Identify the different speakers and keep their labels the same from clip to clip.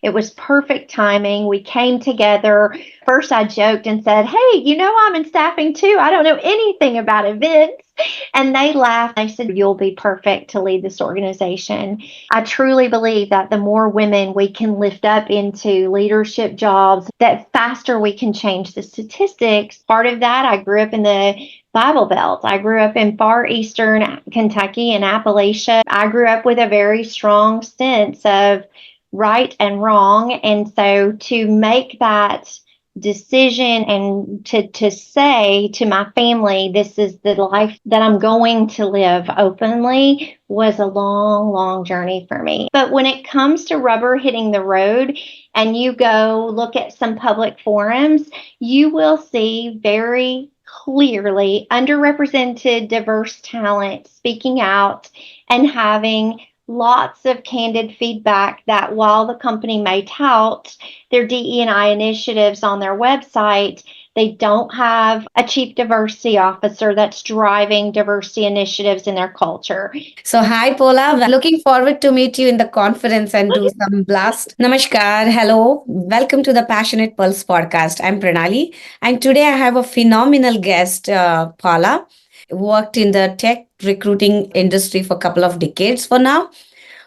Speaker 1: It was perfect timing. We came together. First, I joked and said, "Hey, I'm in staffing too. I don't know anything about events." And they laughed. They said, "You'll be perfect to lead this organization." I truly believe that the more women we can lift up into leadership jobs, that faster we can change the statistics. Part of that, I grew up in the Bible Belt. I grew up in far eastern Kentucky and Appalachia. I grew up with a very strong sense of right and wrong. And so to make that decision and to say to my family, this is the life that I'm going to live openly, was a long, long journey for me. But when it comes to rubber hitting the road and you go look at some public forums, you will see very clearly underrepresented, diverse talent speaking out and having lots of candid feedback that while the company may tout their DE&I initiatives on their website, they don't have a chief diversity officer that's driving diversity initiatives in their culture.
Speaker 2: So, hi, Paula. We're looking forward to meet you in the conference and do some blast. Namaskar. Hello. Welcome to the Passionate Pulse podcast. I'm Pranali. And today I have a phenomenal guest, Paula. Worked in the tech recruiting industry for a couple of decades for now.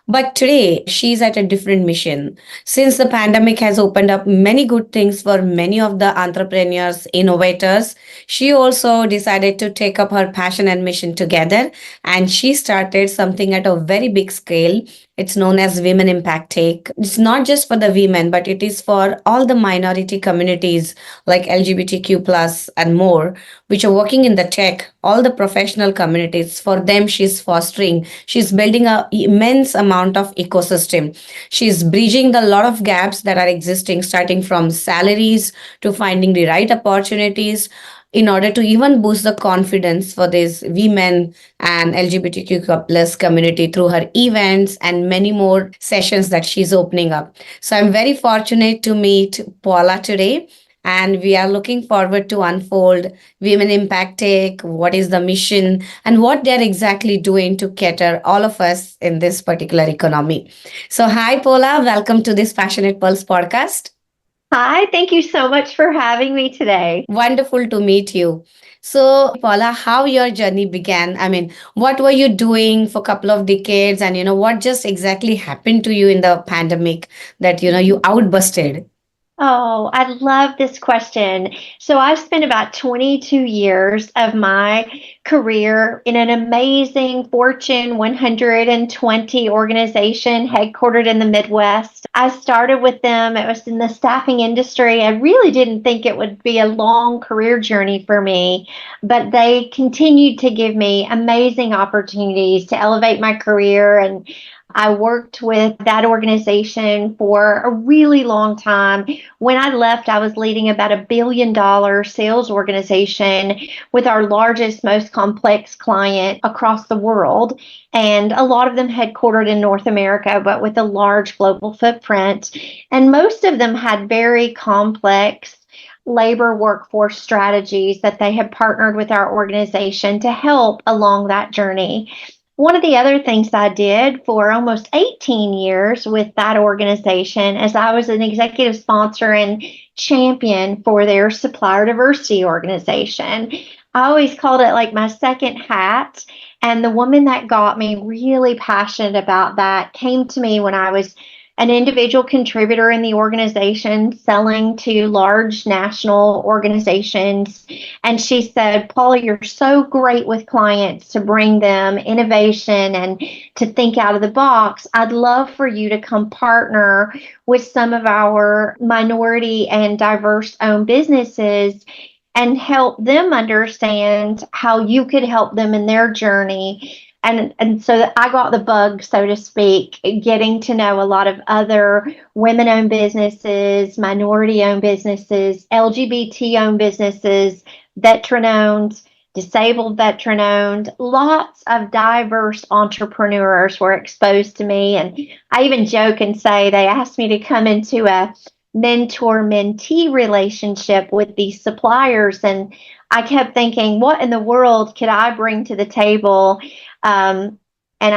Speaker 2: But today, she's at a different mission. Since the pandemic has opened up many good things for many of the entrepreneurs, innovators, she also decided to take up her passion and mission together. And she started something at a very big scale. It's known as Women Impact Take. It's not just for the women, but it is for all the minority communities like LGBTQ plus and more, which are working in the tech, all the professional communities. For them, she's fostering, she's building a immense amount of ecosystem. She's bridging the lot of gaps that are existing, starting from salaries to finding the right opportunities in order to even boost the confidence for these women and LGBTQ plus community through her events and many more sessions that she's opening up. So I'm very fortunate to meet Paula today. And we are looking forward to unfold Women Impact Take, what is the mission, and what they're exactly doing to cater all of us in this particular economy. So, hi, Paula. Welcome to this Passionate Pulse podcast.
Speaker 1: Hi, thank you so much for having me today.
Speaker 2: Wonderful to meet you. So, Paula, how your journey began? I mean, what were you doing for a couple of decades? And, what just exactly happened to you in the pandemic that, you outbusted?
Speaker 1: Oh, I love this question. So I've spent about 22 years of my career in an amazing Fortune 120 organization headquartered in the Midwest. I started with them. It was in the staffing industry. I really didn't think it would be a long career journey for me, but they continued to give me amazing opportunities to elevate my career, and I worked with that organization for a really long time. When I left, I was leading about $1 billion sales organization with our largest, most complex client across the world. And a lot of them headquartered in North America, but with a large global footprint. And most of them had very complex labor workforce strategies that they had partnered with our organization to help along that journey. One of the other things I did for almost 18 years with that organization is I was an executive sponsor and champion for their supplier diversity organization. I always called it like my second hat. And the woman that got me really passionate about that came to me when I was an individual contributor in the organization selling to large national organizations. And she said, "Paula, you're so great with clients to bring them innovation and to think out of the box. I'd love for you to come partner with some of our minority and diverse owned businesses and help them understand how you could help them in their journey." And so I got the bug, so to speak, getting to know a lot of other women-owned businesses, minority-owned businesses, LGBT-owned businesses, veteran-owned, disabled veteran-owned. Lots of diverse entrepreneurs were exposed to me. And I even joke and say they asked me to come into a mentor-mentee relationship with these suppliers. And I kept thinking, what in the world could I bring to the table? Um, And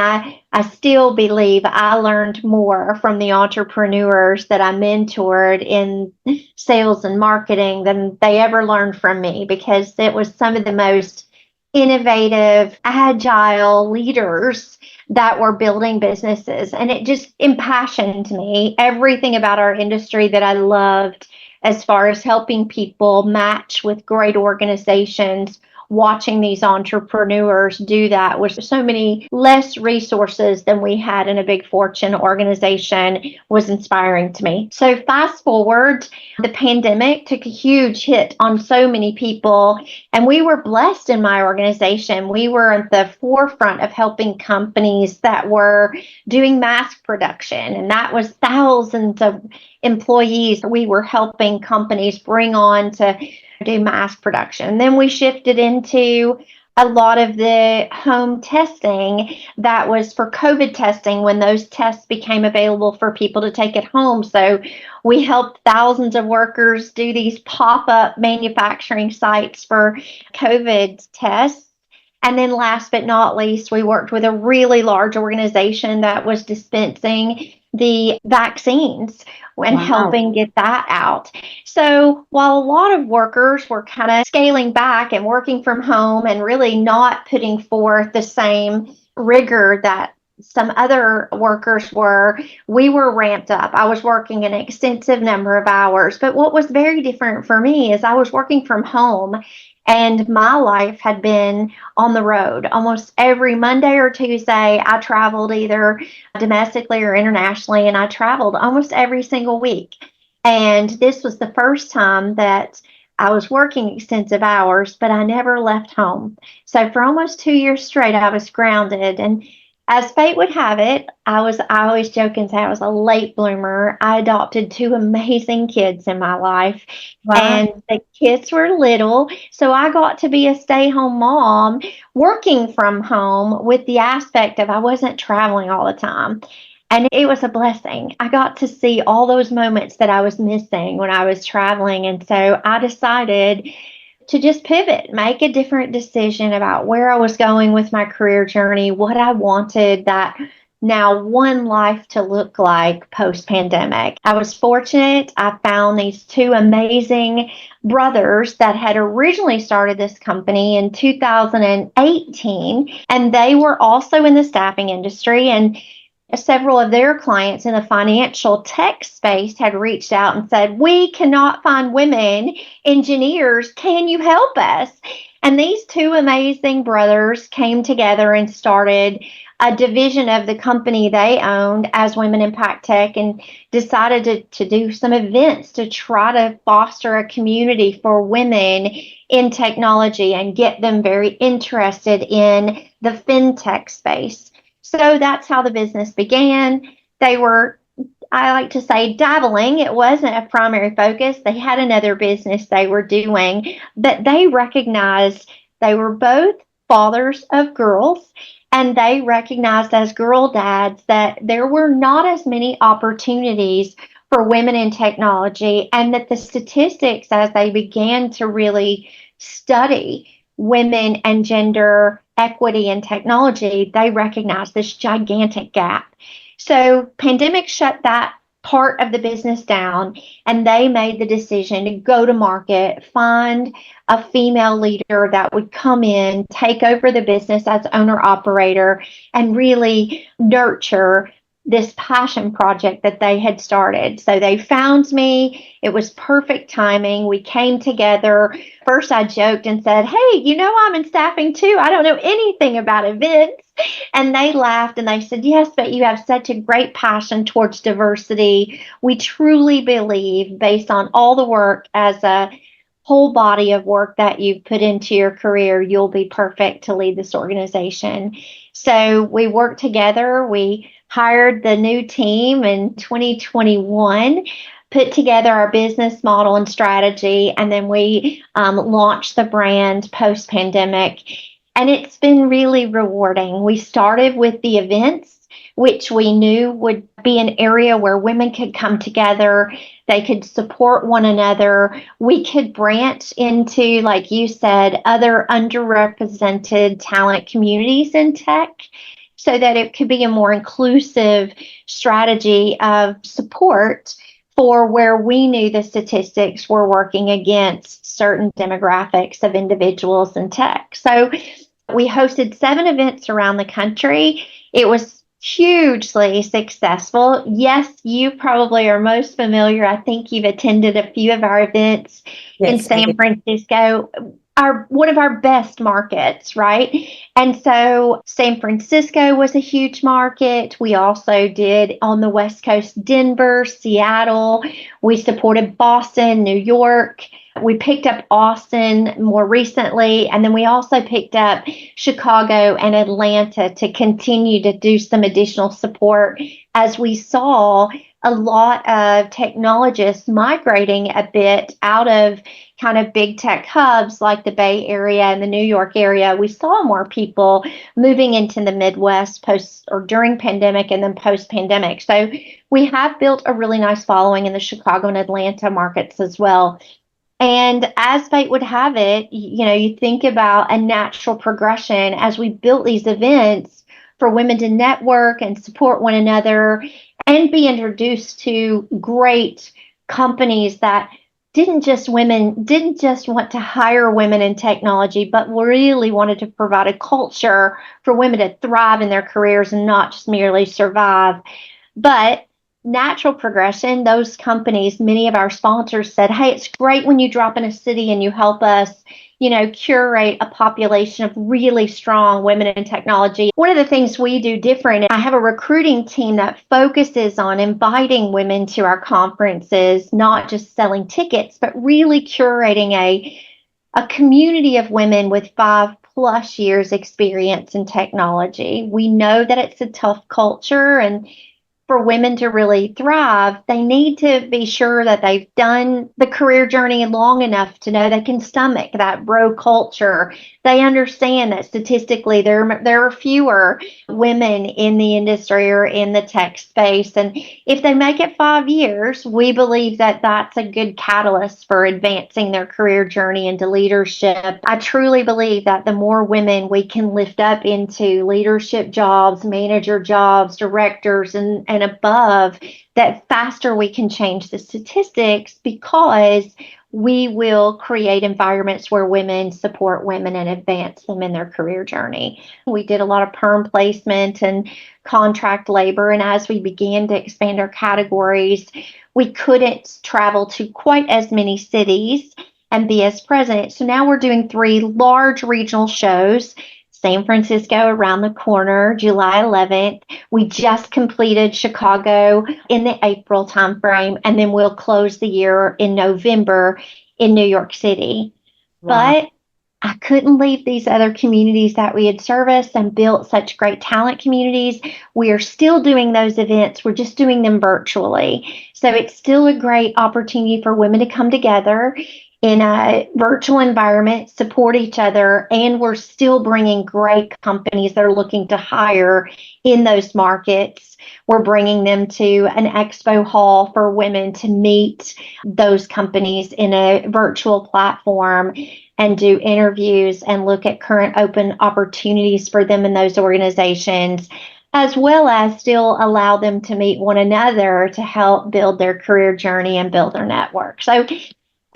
Speaker 1: I still believe I learned more from the entrepreneurs that I mentored in sales and marketing than they ever learned from me, because it was some of the most innovative, agile leaders that were building businesses. And it just impassioned me, everything about our industry that I loved, as far as helping people match with great organizations. Watching these entrepreneurs do that with so many less resources than we had in a big Fortune organization was inspiring to me. So fast forward, the pandemic took a huge hit on so many people, and we were blessed in my organization. We were at the forefront of helping companies that were doing mask production, and that was thousands of employees we were helping companies bring on to do mass production. Then we shifted into a lot of the home testing that was for COVID testing when those tests became available for people to take at home. So we helped thousands of workers do these pop-up manufacturing sites for COVID tests. And then last but not least, we worked with a really large organization that was dispensing the vaccines and
Speaker 2: Wow.
Speaker 1: helping get that out. So while a lot of workers were kind of scaling back and working from home and really not putting forth the same rigor that some other workers were, we were ramped up. I was working an extensive number of hours. But what was very different for me is I was working from home, and my life had been on the road. Almost every Monday or Tuesday, I traveled either domestically or internationally, and I traveled almost every single week. And this was the first time that I was working extensive hours, but I never left home. So for almost 2 years straight, I was grounded. And as fate would have it, I always joke and say I was a late bloomer. I adopted two amazing kids in my life,
Speaker 2: Wow.
Speaker 1: and the kids were little. So I got to be a stay-home mom working from home, with the aspect of I wasn't traveling all the time. And it was a blessing. I got to see all those moments that I was missing when I was traveling. And so I decided to just pivot, make a different decision about where I was going with my career journey, what I wanted that now one life to look like post pandemic. I was fortunate. I found these two amazing brothers that had originally started this company in 2018, and they were also in the staffing industry. And several of their clients in the financial tech space had reached out and said, "We cannot find women engineers. Can you help us?" And these two amazing brothers came together and started a division of the company they owned as Women Impact Tech, and decided to do some events to try to foster a community for women in technology and get them very interested in the fintech space. So that's how the business began. They were, I like to say, dabbling. It wasn't a primary focus. They had another business they were doing, but they recognized they were both fathers of girls, and they recognized as girl dads that there were not as many opportunities for women in technology, and that the statistics, as they began to really study women and gender equity in technology, they recognized this gigantic gap. So pandemic shut that part of the business down, and they made the decision to go to market, find a female leader that would come in, take over the business as owner operator, and really nurture this passion project that they had started. So they found me. It was perfect timing. We came together. First, I joked and said, "Hey, I'm in staffing too. I don't know anything about events." And they laughed and they said, "Yes, but you have such a great passion towards diversity. We truly believe, based on all the work as a whole body of work that you've put into your career, you'll be perfect to lead this organization." So we worked together. We hired the new team in 2021, put together our business model and strategy, and then we launched the brand post pandemic. And it's been really rewarding. We started with the events, which we knew would be an area where women could come together, they could support one another. We could branch into, like you said, other underrepresented talent communities in tech. so that it could be a more inclusive strategy of support for where we knew the statistics were working against certain demographics of individuals in tech. So we hosted 7 events around the country. It was hugely successful. Yes, you probably are most familiar. I think you've attended a few of our events in
Speaker 2: Yes, I
Speaker 1: San
Speaker 2: did.
Speaker 1: Francisco, our one of our best markets, right? And so San Francisco was a huge market. We also did on the West Coast, Denver, Seattle. We supported Boston, New York. We picked up Austin more recently, and then we also picked up Chicago and Atlanta to continue to do some additional support as we saw a lot of technologists migrating a bit out of kind of big tech hubs like the Bay Area and the New York area. We saw more people moving into the Midwest post or during pandemic and then post pandemic. So we have built a really nice following in the Chicago and Atlanta markets as well. And as fate would have it, you think about a natural progression as we built these events for women to network and support one another and be introduced to great companies that didn't just want to hire women in technology, but really wanted to provide a culture for women to thrive in their careers and not just merely survive. But natural progression, those companies, many of our sponsors said, hey, it's great when you drop in a city and you help us, curate a population of really strong women in technology. One of the things we do different, I have a recruiting team that focuses on inviting women to our conferences, not just selling tickets, but really curating a community of women with 5+ years experience in technology. We know that it's a tough culture, and for women to really thrive, they need to be sure that they've done the career journey long enough to know they can stomach that bro culture. They understand that statistically there are fewer women in the industry or in the tech space. And if they make it 5 years, we believe that that's a good catalyst for advancing their career journey into leadership. I truly believe that the more women we can lift up into leadership jobs, manager jobs, directors, and above, that faster we can change the statistics, because we will create environments where women support women and advance them in their career journey. We did a lot of perm placement and contract labor, and as we began to expand our categories, we couldn't travel to quite as many cities and be as present. So now we're doing 3 large regional shows. San Francisco around the corner, July 11th. We just completed Chicago in the April timeframe, and then we'll close the year in November in New York City.
Speaker 2: Wow.
Speaker 1: But I couldn't leave these other communities that we had serviced and built such great talent communities. We are still doing those events. We're just doing them virtually. So it's still a great opportunity for women to come together in a virtual environment, support each other, and we're still bringing great companies that are looking to hire in those markets. We're bringing them to an expo hall for women to meet those companies in a virtual platform and do interviews and look at current open opportunities for them in those organizations, as well as still allow them to meet one another to help build their career journey and build their network. So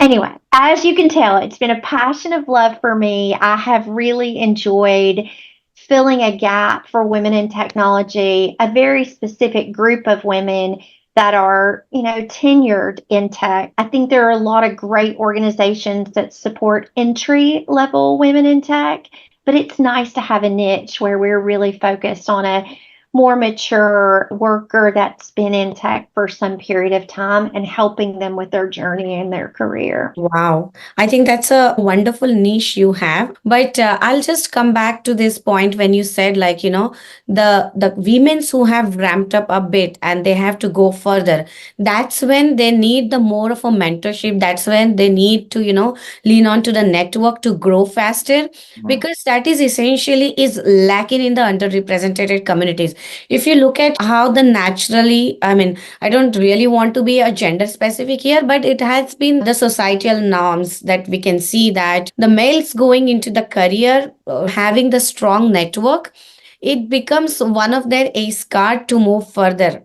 Speaker 1: anyway, as you can tell, it's been a passion of love for me. I have really enjoyed filling a gap for women in technology, a very specific group of women that are, tenured in tech. I think there are a lot of great organizations that support entry level women in tech, but it's nice to have a niche where we're really focused on a more mature worker that's been in tech for some period of time and helping them with their journey and their career.
Speaker 2: Wow. I think that's a wonderful niche you have. But I'll just come back to this point when you said, like, the women who have ramped up a bit and they have to go further. That's when they need the more of a mentorship. That's when they need to, lean on to the network to grow faster, because that is essentially is lacking in the underrepresented communities. If you look at how the naturally, I mean, I don't really want to be a gender specific here, but it has been the societal norms that we can see that the males going into the career, having the strong network it becomes one of their ace card to move further,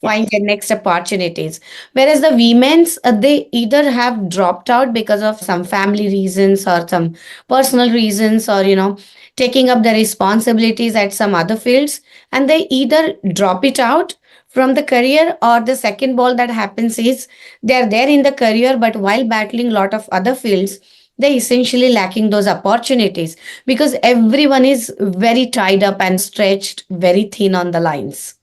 Speaker 2: find
Speaker 1: Yes.
Speaker 2: their next opportunities. Whereas the women's, they either have dropped out because of some family reasons or some personal reasons, or taking up the responsibilities at some other fields, and they either drop it out from the career, or the second ball that happens is they're there in the career, but while battling a lot of other fields, they essentially lacking those opportunities because everyone is very tied up and stretched very thin on the lines.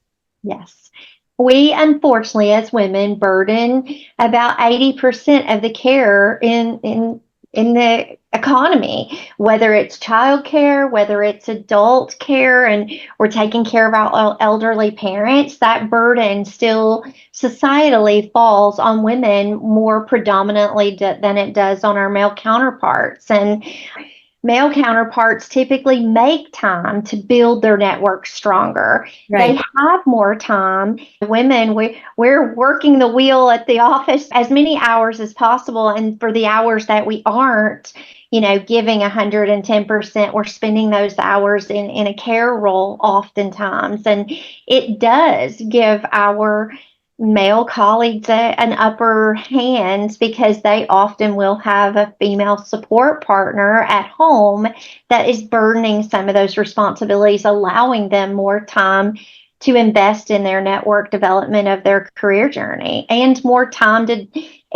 Speaker 1: Yes. We unfortunately, as women, burden about 80% of the care in the economy, whether it's child care, whether it's adult care, and we're taking care of our elderly parents. That burden still societally falls on women more predominantly than it does on our male counterparts. And male counterparts typically make time to build their network stronger. They
Speaker 2: Right.
Speaker 1: have more time. Women, we're working the wheel at the office as many hours as possible. And for the hours that we aren't, giving 110%, we're spending those hours in a care role oftentimes. And it does give our male colleagues an upper hand because they often will have a female support partner at home that is burdening some of those responsibilities, allowing them more time to invest in their network development of their career journey and more time to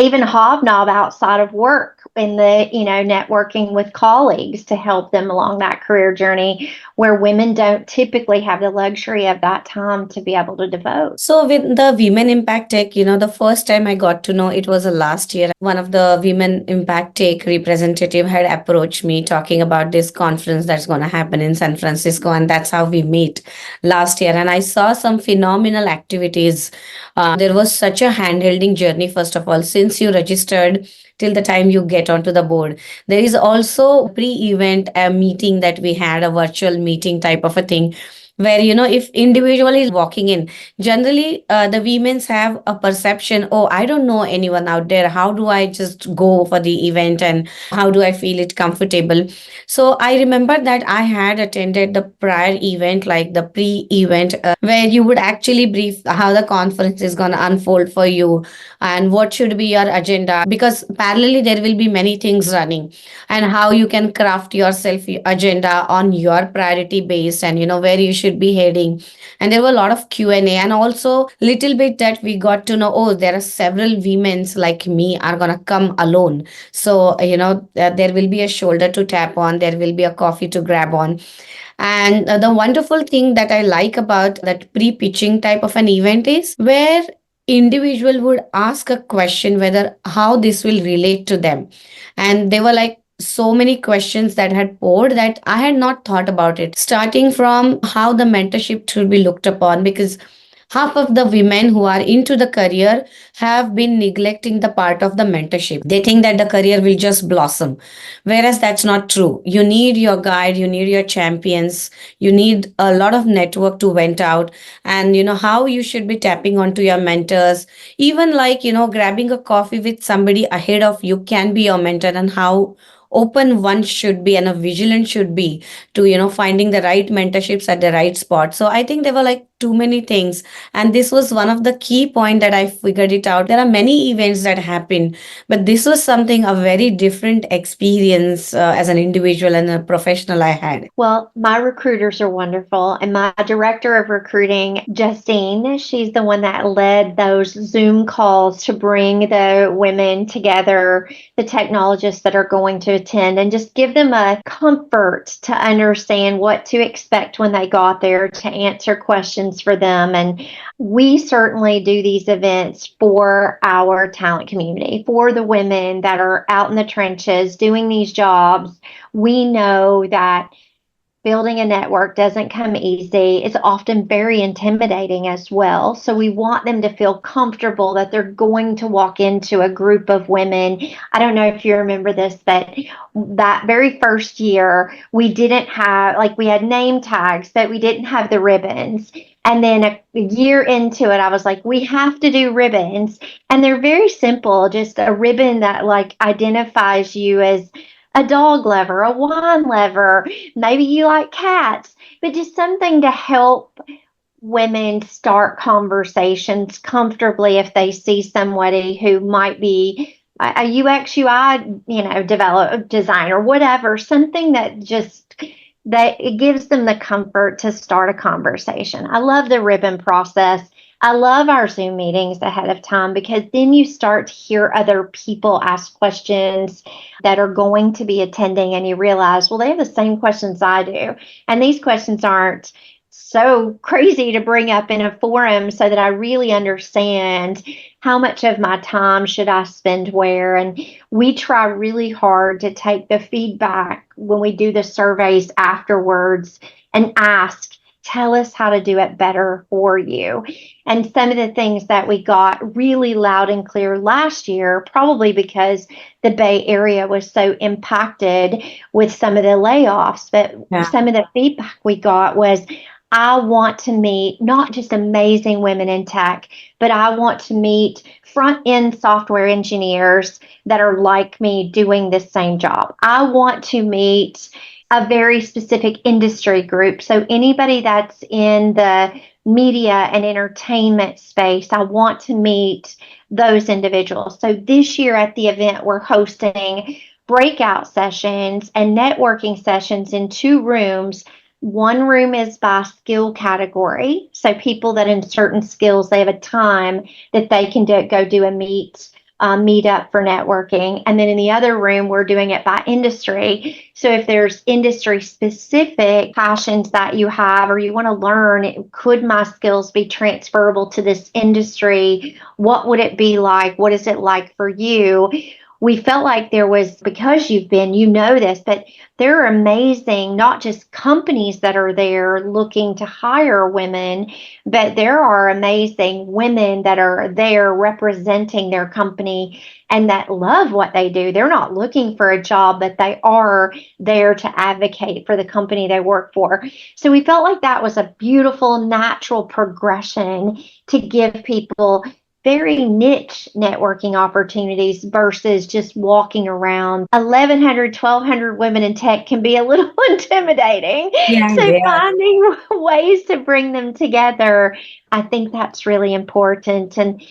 Speaker 1: even hobnob outside of work in the networking with colleagues to help them along that career journey where women don't typically have the luxury of that time to be able to devote.
Speaker 2: So with the Women Impact Tech, the first time I got to know it was last year. One of the Women Impact Tech representative had approached me talking about this conference that's going to happen in San Francisco, and that's how we meet last year. And I saw some phenomenal activities. There was such a hand-holding journey, first of all, since you registered till the time you get onto the board. There is also pre-event meeting that we had, a virtual meeting type of a thing where if individual is walking in, generally the women's have a perception, oh, I don't know anyone out there, how do I just go for the event and how do I feel it comfortable. So I remember that I had attended the prior event, like the pre-event, where you would actually brief how the conference is going to unfold for you and what should be your agenda, because parallelly there will be many things running, and how you can craft yourself agenda on your priority based, and where you should be heading. And there were a lot of Q&A, and also little bit that we got to know, oh, there are several women's like me are going to come alone. So there will be a shoulder to tap on, there will be a coffee to grab on. And the wonderful thing that I like about that pre-pitching type of an event is where individual would ask a question whether how this will relate to them. And they were like so many questions that had poured that I had not thought about it. Starting from how the mentorship should be looked upon, because half of the women who are into the career have been neglecting the part of the mentorship. They think that the career will just blossom, whereas that's not true. You need your guide, you need your champions, you need a lot of network to vent out, and how you should be tapping onto your mentors. Even like grabbing a coffee with somebody ahead of you can be your mentor, and how open one should be and a vigilant should be to finding the right mentorships at the right spot. So I think there were like too many things, and this was one of the key point that I figured it out. There are many events that happen, but this was something a very different experience as an individual and a professional I had.
Speaker 1: Well, my recruiters are wonderful. And my director of recruiting, Justine, she's the one that led those Zoom calls to bring the women together, the technologists that are going to attend, and just give them a comfort to understand what to expect when they got there, to answer questions for them. And we certainly do these events for our talent community, for the women that are out in the trenches doing these jobs. We know that building a network doesn't come easy. It's often very intimidating as well. So we want them to feel comfortable that they're going to walk into a group of women. I don't know if you remember this, but that very first year, we didn't have, like, we had name tags, but we didn't have the ribbons. And then a year into it, I was like, we have to do ribbons. And they're very simple, just a ribbon that like identifies you as a dog lover, a wine lover, maybe you like cats, but just something to help women start conversations comfortably if they see somebody who might be a UX UI, develop designer, whatever, something that it gives them the comfort to start a conversation. I love the ribbon process. I love our Zoom meetings ahead of time because then you start to hear other people ask questions that are going to be attending, and you realize, well, they have the same questions I do. And these questions aren't so crazy to bring up in a forum, so that I really understand how much of my time should I spend where. And we try really hard to take the feedback when we do the surveys afterwards and ask, tell us how to do it better for you. And some of the things that we got really loud and clear last year, probably because the Bay Area was so impacted with some of the layoffs, but some of the feedback we got was, I want to meet not just amazing women in tech, but I want to meet front end software engineers that are like me doing this same job. I want to meet a very specific industry group. So anybody that's in the media and entertainment space, I want to meet those individuals. So this year at the event, we're hosting breakout sessions and networking sessions in 2 rooms. One room is by skill category. So people that in certain skills, they have a time that they can go do a meet up for networking. And then in the other room, we're doing it by industry. So if there's industry specific passions that you have, or you want to learn, could my skills be transferable to this industry? What would it be like? What is it like for you? We felt like there was, because you've been, this, but there are amazing, not just companies that are there looking to hire women, but there are amazing women that are there representing their company and that love what they do. They're not looking for a job, but they are there to advocate for the company they work for. So we felt like that was a beautiful, natural progression to give people very niche networking opportunities versus just walking around. 1,100, 1,200 women in tech can be a little intimidating. So finding ways to bring them together, I think that's really important. And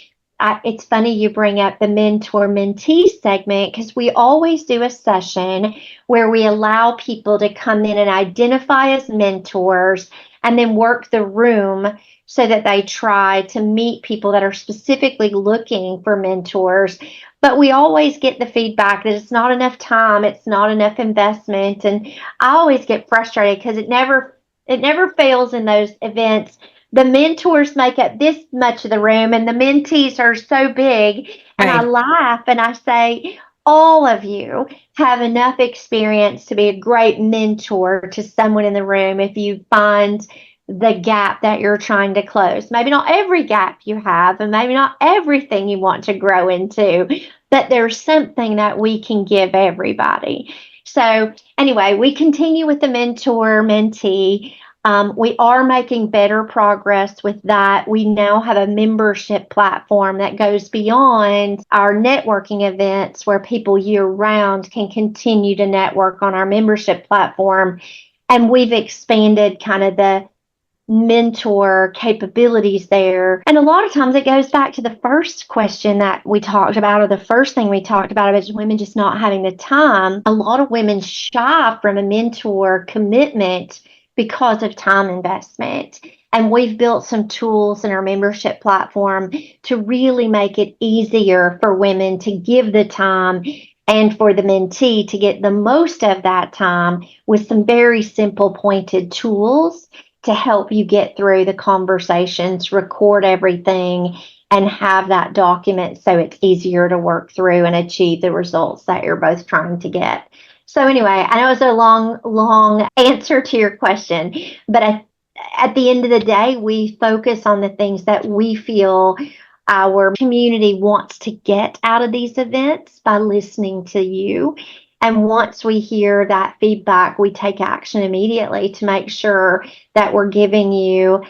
Speaker 1: it's funny you bring up the mentor-mentee segment, because we always do a session where we allow people to come in and identify as mentors and then work the room so that they try to meet people that are specifically looking for mentors. But we always get the feedback that it's not enough time, it's not enough investment. And I always get frustrated because it never fails in those events. The mentors make up this much of the room and the mentees are so big. And I laugh and I say, all of you have enough experience to be a great mentor to someone in the room if you find the gap that you're trying to close. Maybe not every gap you have, and maybe not everything you want to grow into, but there's something that we can give everybody. So anyway, we continue with the mentor-mentee. We are making better progress with that. We now have a membership platform that goes beyond our networking events, where people year-round can continue to network on our membership platform. And we've expanded kind of the mentor capabilities there. And a lot of times it goes back to the first question that we talked about, or the first thing we talked about women just not having the time. A lot of women shy from a mentor commitment because of time investment. And we've built some tools in our membership platform to really make it easier for women to give the time and for the mentee to get the most of that time with some very simple pointed tools to help you get through the conversations, record everything, and have that document so it's easier to work through and achieve the results that you're both trying to get. So anyway, I know it's a long answer to your question, but at the end of the day, we focus on the things that we feel our community wants to get out of these events by listening to you. And once we hear that feedback, we take action immediately to make sure that we're giving you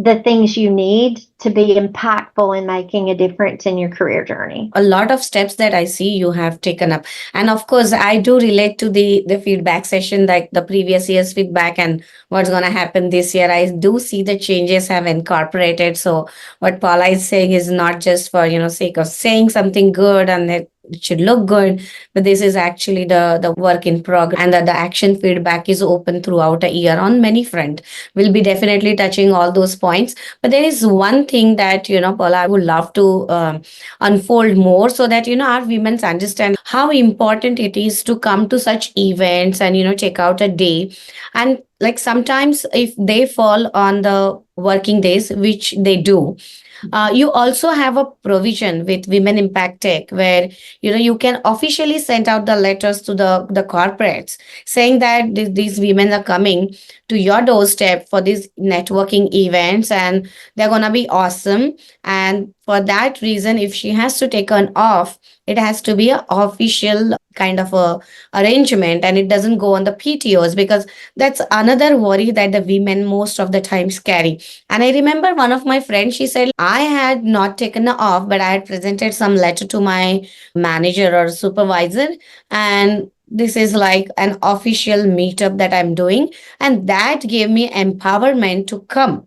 Speaker 1: the things you need to be impactful in making a difference in your career journey.
Speaker 2: A lot of steps that I see you have taken up. And of course, I do relate to the feedback session, like the previous year's feedback and what's going to happen this year. I do see the changes have incorporated. So what Paula is saying is not just for, sake of saying something good and that it should look good, but this is actually the work in progress, and that the action feedback is open throughout a year on many front. We'll be definitely touching all those points. But there is one thing that, Paula, I would love to unfold more, so that our women understand how important it is to come to such events and check out a day. And like sometimes if they fall on the working days, which they do, you also have a provision with Women Impact Tech where you can officially send out the letters to the corporates saying that these women are coming to your doorstep for these networking events and they're gonna be awesome. And for that reason, if she has to take an off, it has to be an official kind of a arrangement, and it doesn't go on the PTOs, because that's another worry that the women most of the times carry. And I remember one of my friends, she said, I had not taken off, but I had presented some letter to my manager or supervisor. And this is like an official meetup that I'm doing. And that gave me empowerment to come.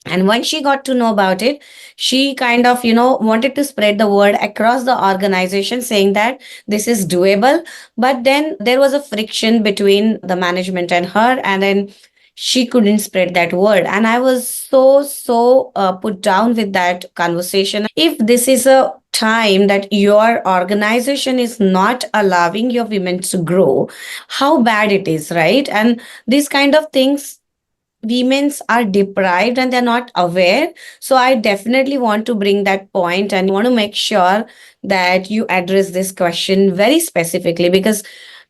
Speaker 2: And when she got to know about it, she kind of, wanted to spread the word across the organization saying that this is doable. But then there was a friction between the management and her, and then she couldn't spread that word. And I was so put down with that conversation. If this is a time that your organization is not allowing your women to grow, how bad it is, right? And these kind of things, women's are deprived and they're not aware. So I definitely want to bring that point and want to make sure that you address this question very specifically, because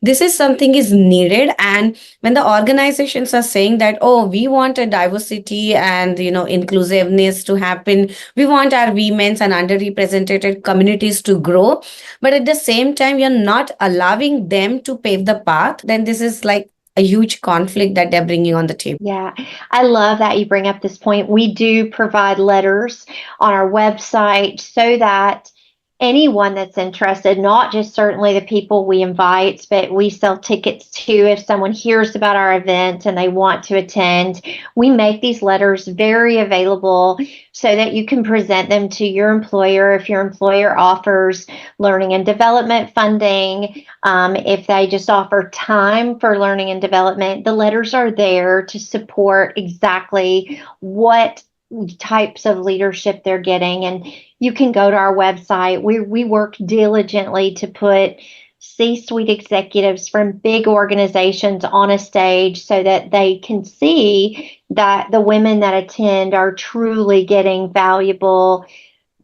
Speaker 2: this is something is needed. And when the organizations are saying that, oh, we want a diversity and inclusiveness to happen, we want our women's and underrepresented communities to grow, but at the same time you're not allowing them to pave the path, then this is like a huge conflict that they're bringing on the table.
Speaker 1: Yeah, I love that you bring up this point. We do provide letters on our website so that anyone that's interested, not just certainly the people we invite, but we sell tickets to if someone hears about our event and they want to attend. We make these letters very available so that you can present them to your employer if your employer offers learning and development funding. If they just offer time for learning and development, the letters are there to support exactly what types of leadership they're getting. And you can go to our website. We work diligently to put C-suite executives from big organizations on a stage so that they can see that the women that attend are truly getting valuable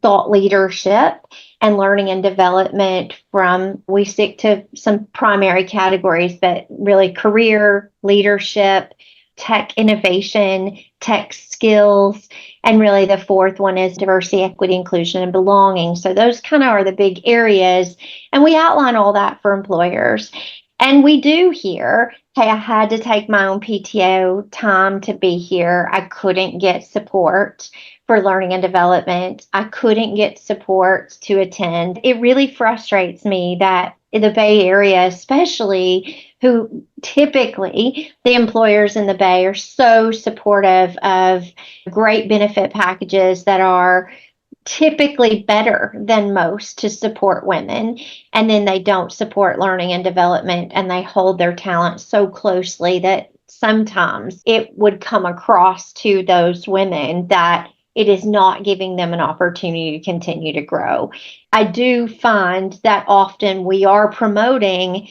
Speaker 1: thought leadership and learning and development from, we stick to some primary categories, but really career, leadership, tech innovation, tech skills, and really the fourth one is diversity, equity, inclusion, and belonging. So those kind of are the big areas. And we outline all that for employers. And we do hear, hey, I had to take my own PTO time to be here. I couldn't get support for learning and development. I couldn't get support to attend. It really frustrates me that in the Bay Area, especially, who typically the employers in the Bay are so supportive of great benefit packages that are typically better than most to support women, and then they don't support learning and development, and they hold their talent so closely that sometimes it would come across to those women that it is not giving them an opportunity to continue to grow. I do find that often we are promoting,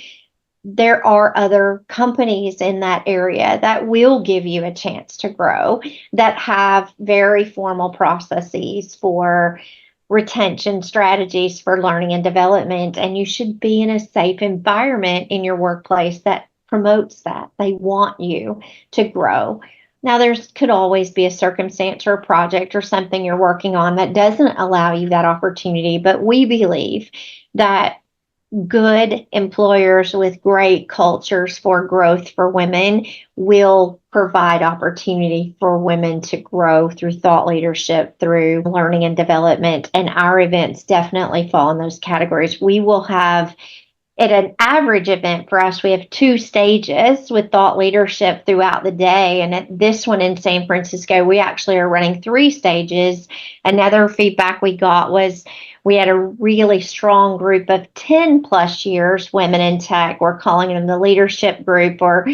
Speaker 1: there are other companies in that area that will give you a chance to grow, that have very formal processes for retention strategies for learning and development. And you should be in a safe environment in your workplace that promotes that. They want you to grow. Now, there could always be a circumstance or a project or something you're working on that doesn't allow you that opportunity, but we believe that good employers with great cultures for growth for women will provide opportunity for women to grow through thought leadership, through learning and development. And our events definitely fall in those categories. We will have, at an average event for us, we have 2 stages with thought leadership throughout the day. And at this one in San Francisco, we actually are running 3 stages. Another feedback we got was we had a really strong group of 10 plus years women in tech. We're calling them the leadership group, or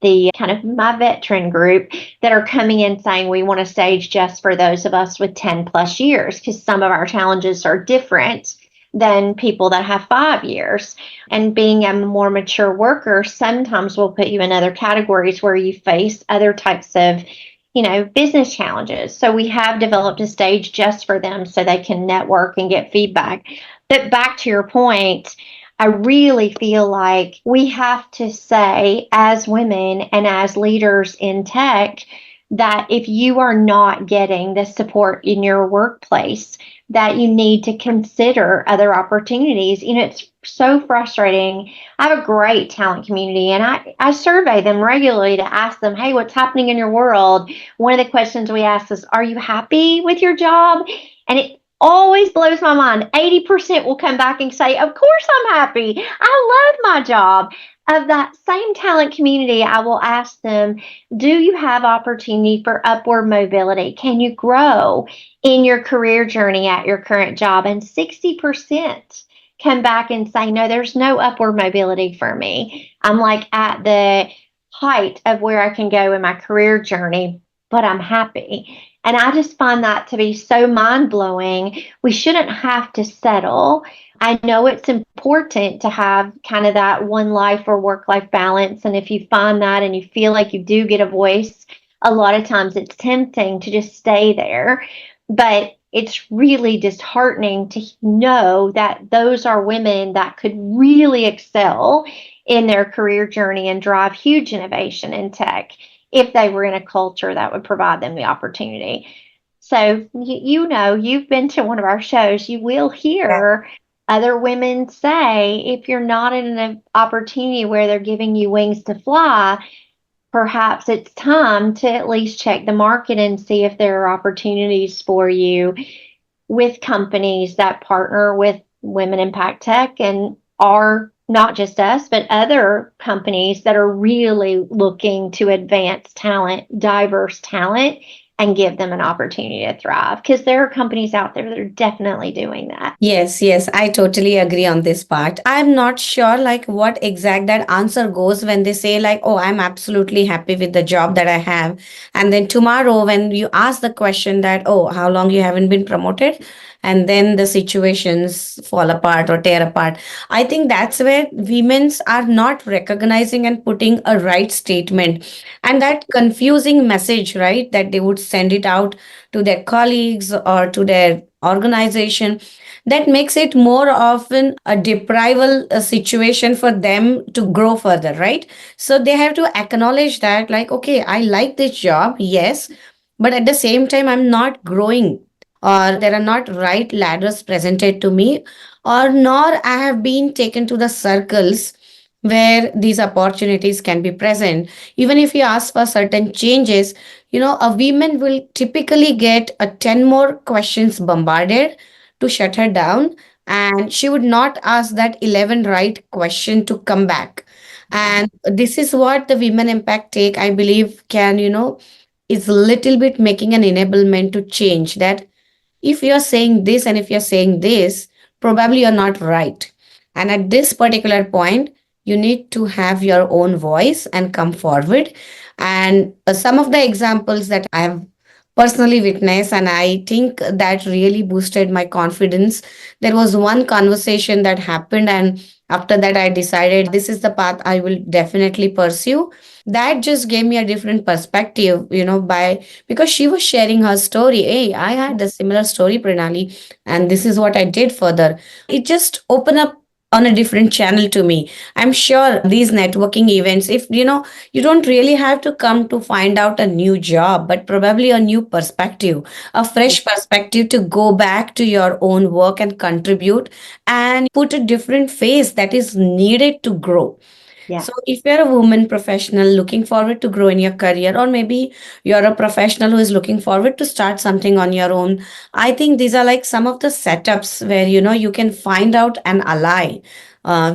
Speaker 1: the kind of my veteran group, that are coming in saying we want a stage just for those of us with 10 plus years, because some of our challenges are different than people that have 5 years. And being a more mature worker sometimes will put you in other categories where you face other types of business challenges. So we have developed a stage just for them so they can network and get feedback. But back to your point, I really feel like we have to say, as women and as leaders in tech, that if you are not getting the support in your workplace, that you need to consider other opportunities. It's so frustrating. I have a great talent community, and I survey them regularly to ask them, hey, what's happening in your world? One of the questions we ask is, are you happy with your job? And it always blows my mind. 80% will come back and say, of course I'm happy. I love my job. Of that same talent community, I will ask them, do you have opportunity for upward mobility? Can you grow in your career journey at your current job? And 60% come back and say, no, there's no upward mobility for me. I'm like at the height of where I can go in my career journey, but I'm happy. And I just find that to be so mind blowing. We shouldn't have to settle. I know it's important to have kind of that one life or work life balance. And if you find that and you feel like you do get a voice, a lot of times it's tempting to just stay there. But it's really disheartening to know that those are women that could really excel in their career journey and drive huge innovation in tech if they were in a culture that would provide them the opportunity. So, you've been to one of our shows, you will hear other women say, if you're not in an opportunity where they're giving you wings to fly, perhaps it's time to at least check the market and see if there are opportunities for you with companies that partner with Women Impact Tech and are not just us, but other companies that are really looking to advance talent, diverse talent, and give them an opportunity to thrive. Because there are companies out there that are definitely doing that.
Speaker 2: Yes, yes, I totally agree on this part. I'm not sure like what exact that answer goes when they say like, oh, I'm absolutely happy with the job that I have. And then tomorrow when you ask the question that, oh, how long you haven't been promoted? And then the situations fall apart or tear apart. I think that's where women's are not recognizing and putting a right statement. And that confusing message, right, that they would send it out to their colleagues or to their organization, that makes it more often a deprival situation for them to grow further, right? So they have to acknowledge that like, okay, I like this job, yes, but at the same time I'm not growing, or there are not right ladders presented to me, or nor I have been taken to the circles where these opportunities can be present. Even if you ask for certain changes, a woman will typically get a 10 more questions bombarded to shut her down, and she would not ask that 11 right question to come back. And this is what the women impact take, I believe, can is a little bit making an enablement to change that. If you're saying this and if you're saying this, probably you're not right. And at this particular point, you need to have your own voice and come forward. And some of the examples that I have personally witnessed, and I think that really boosted my confidence. There was one conversation that happened, and after that, I decided this is the path I will definitely pursue. That just gave me a different perspective, by because she was sharing her story. Hey, I had a similar story, Pranali, and this is what I did further. It just opened up on a different channel to me. I'm sure these networking events, if you don't really have to come to find out a new job, but probably a new perspective, a fresh perspective to go back to your own work and contribute and put a different face that is needed to grow.
Speaker 1: Yeah.
Speaker 2: So, if you're a woman professional looking forward to grow in your career, or maybe you're a professional who is looking forward to start something on your own, I think these are like some of the setups where you can find out an ally,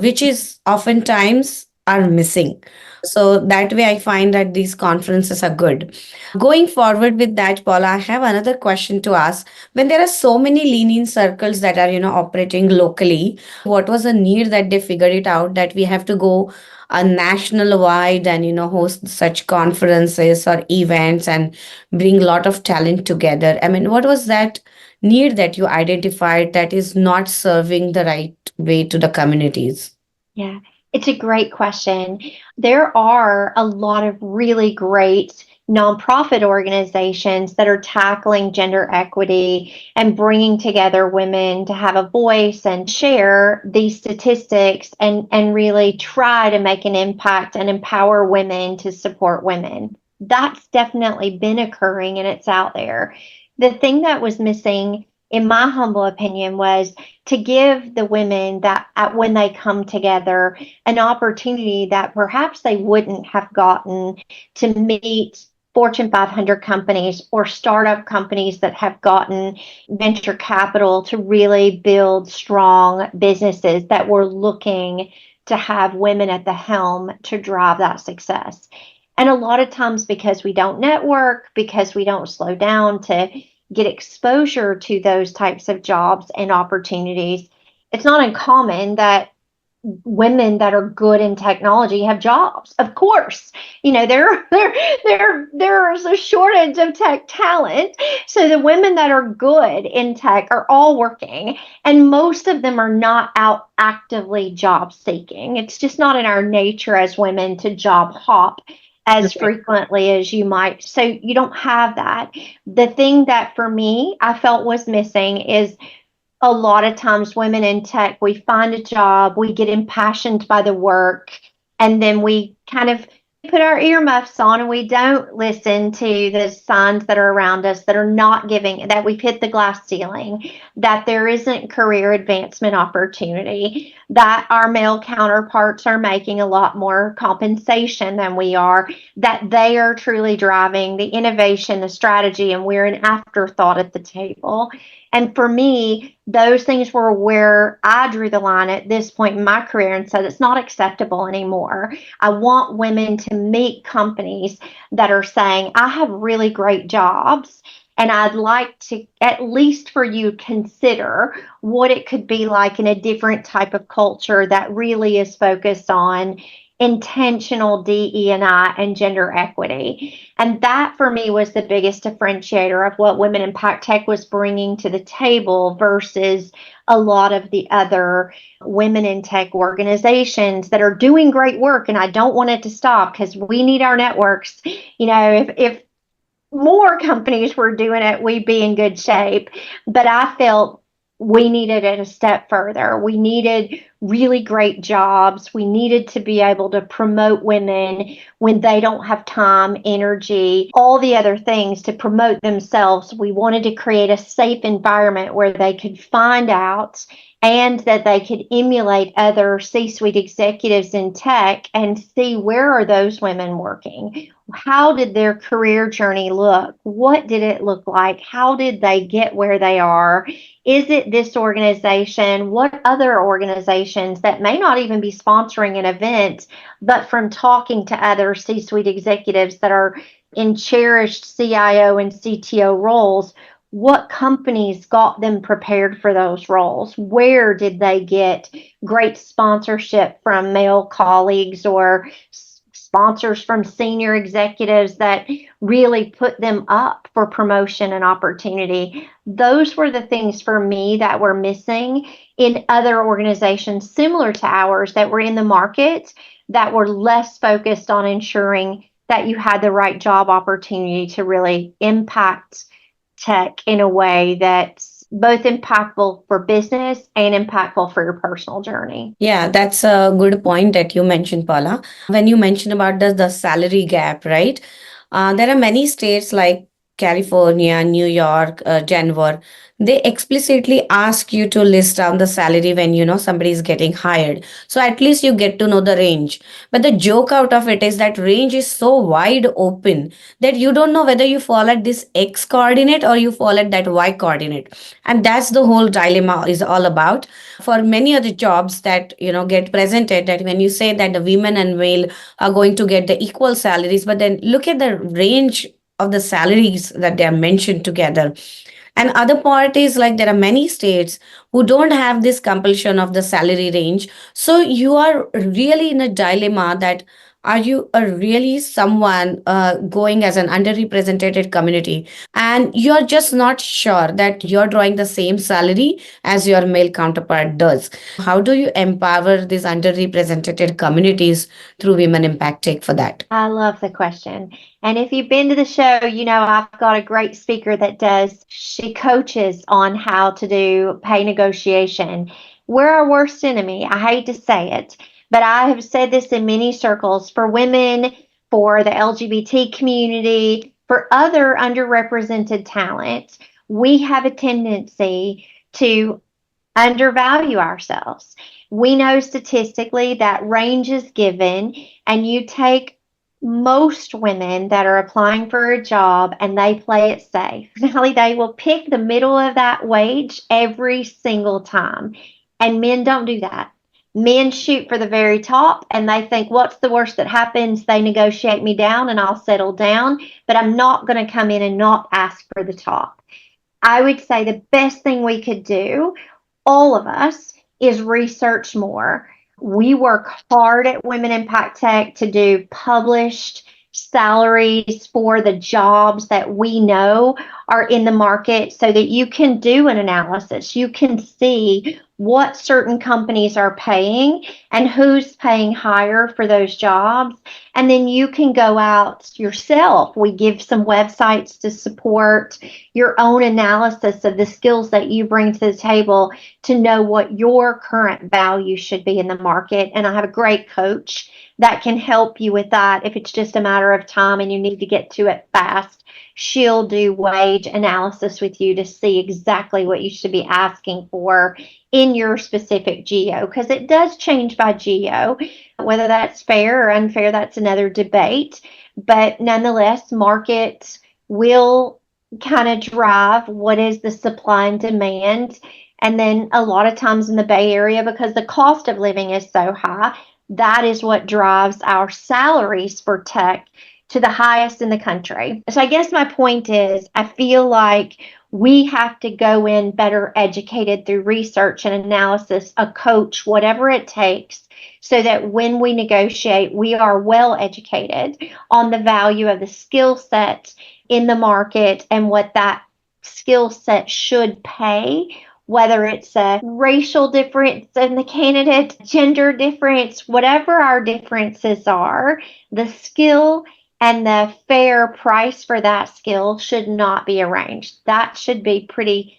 Speaker 2: which is oftentimes are missing. So that way, I find that these conferences are good. Going forward with that, Paula, I have another question to ask. When there are so many lean-in circles that are operating locally, what was the need that they figured it out that we have to go a national wide and host such conferences or events and bring a lot of talent together? I mean, what was that need that you identified that is not serving the right way to the communities?
Speaker 1: Yeah, it's a great question. There are a lot of really great nonprofit organizations that are tackling gender equity and bringing together women to have a voice and share these statistics and really try to make an impact and empower women to support women. That's definitely been occurring and it's out there. The thing that was missing, in my humble opinion, was to give the women that when they come together an opportunity that perhaps they wouldn't have gotten to meet Fortune 500 companies or startup companies that have gotten venture capital to really build strong businesses that were looking to have women at the helm to drive that success. And a lot of times, because we don't network, because we don't slow down to get exposure to those types of jobs and opportunities, it's not uncommon that women that are good in technology have jobs. Of course, there's a shortage of tech talent. So the women that are good in tech are all working, and most of them are not out actively job seeking. It's just not in our nature as women to job hop as frequently as you might. So you don't have that. The thing that for me I felt was missing is a lot of times women in tech, we find a job, we get impassioned by the work, and then we kind of put our earmuffs on and we don't listen to the signs that are around us that are not giving, that we've hit the glass ceiling, that there isn't career advancement opportunity, that our male counterparts are making a lot more compensation than we are, that they are truly driving the innovation, the strategy, and we're an afterthought at the table. And for me, those things were where I drew the line at this point in my career and said it's not acceptable anymore. I want women to meet companies that are saying, I have really great jobs, and I'd like to, at least for you, consider what it could be like in a different type of culture that really is focused on intentional DE&I and gender equity. And that for me was the biggest differentiator of what Women Impact Tech was bringing to the table versus a lot of the other women in tech organizations that are doing great work. And I don't want it to stop because we need our networks. If more companies were doing it, we'd be in good shape. But I felt we needed it a step further. We needed really great jobs. We needed to be able to promote women when they don't have time, energy, all the other things to promote themselves. We wanted to create a safe environment where they could find out and that they could emulate other C-suite executives in tech and see, where are those women working? How did their career journey look? What did it look like? How did they get where they are? Is it this organization? What other organizations that may not even be sponsoring an event, but from talking to other C-suite executives that are in cherished CIO and CTO roles, what companies got them prepared for those roles? Where did they get great sponsorship from male colleagues or sponsors from senior executives that really put them up for promotion and opportunity? Those were the things for me that were missing in other organizations similar to ours that were in the market that were less focused on ensuring that you had the right job opportunity to really impact tech in a way that both impactful for business and impactful for your personal journey.
Speaker 2: Yeah, that's a good point that you mentioned, Paula. When you mentioned about the salary gap, right? There are many states like California, New York, Denver. They explicitly ask you to list down the salary when you know somebody is getting hired. So at least you get to know the range. But the joke out of it is that range is so wide open that you don't know whether you fall at this X coordinate or you fall at that Y coordinate. And that's the whole dilemma is all about. For many other jobs that get presented, that when you say that the women and male are going to get the equal salaries, but then look at the range of the salaries that they are mentioned together. And other part is like there are many states who don't have this compulsion of the salary range. So you are really in a dilemma that are you really someone going as an underrepresented community, and you're just not sure that you're drawing the same salary as your male counterpart does. How do you empower these underrepresented communities through Women Impact Take for that?
Speaker 1: I love the question. And if you've been to the show, you know I've got a great speaker that she coaches on how to do pay negotiation. We're our worst enemy. I hate to say it, but I have said this in many circles for women, for the LGBT community, for other underrepresented talent. We have a tendency to undervalue ourselves. We know statistically that range is given, and you take most women that are applying for a job and they play it safe. Now, they will pick the middle of that wage every single time. And men don't do that. Men shoot for the very top and they think, what's the worst that happens? They negotiate me down and I'll settle down, but I'm not going to come in and not ask for the top. I would say the best thing we could do, all of us, is research more. We work hard at Women Impact Tech to do published salaries for the jobs that we know are in the market so that you can do an analysis. You can see what certain companies are paying and who's paying higher for those jobs. And then you can go out yourself. We give some websites to support your own analysis of the skills that you bring to the table to know what your current value should be in the market. And I have a great coach that can help you with that. If it's just a matter of time and you need to get to it fast, she'll do wage analysis with you to see exactly what you should be asking for in your specific geo, because it does change by geo. Whether that's fair or unfair, that's another debate. But nonetheless, market will kind of drive what is the supply and demand. And then a lot of times in the Bay Area, because the cost of living is so high, that is what drives our salaries for tech to the highest in the country. So I guess my point is, I feel like we have to go in better educated through research and analysis, a coach, whatever it takes, so that when we negotiate, we are well educated on the value of the skill set in the market and what that skill set should pay, whether it's a racial difference in the candidate, gender difference, whatever our differences are, the skill and the fair price for that skill should not be arranged. That should be pretty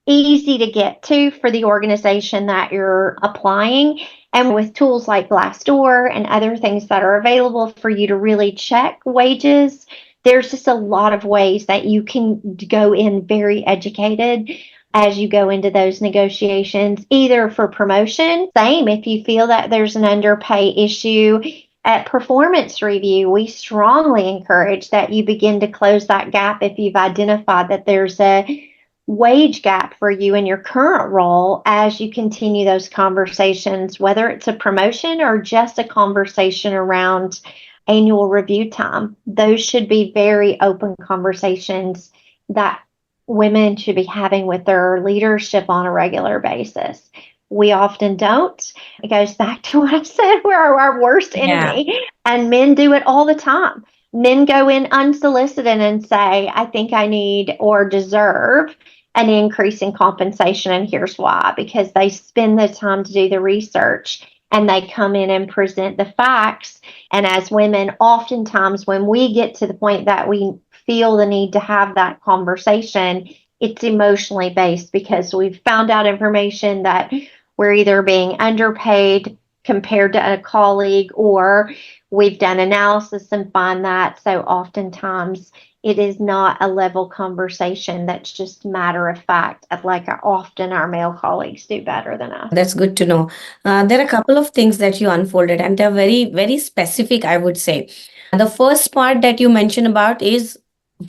Speaker 1: easy to get to for the organization that you're applying. And with tools like Glassdoor and other things that are available for you to really check wages, there's just a lot of ways that you can go in very educated as you go into those negotiations, either for promotion, same if you feel that there's an underpay issue. At performance review, we strongly encourage that you begin to close that gap if you've identified that there's a wage gap for you in your current role as you continue those conversations, whether it's a promotion or just a conversation around annual review time. Those should be very open conversations that women should be having with their leadership on a regular basis. We often don't. It goes back to what I said, we're our worst enemy. And men do it all the time. Men go in unsolicited and say, I think I need or deserve an increase in compensation, and here's why. Because they spend the time to do the research and they come in and present the facts. And as women, oftentimes when we get to the point that we feel the need to have that conversation, it's emotionally based because we've found out information that we're either being underpaid compared to a colleague, or we've done analysis and find that. So oftentimes it is not a level conversation that's just matter of fact, like often our male colleagues do better than us.
Speaker 2: That's good to know. There are a couple of things that you unfolded, and they're very, very specific, I would say. The first part that you mentioned about is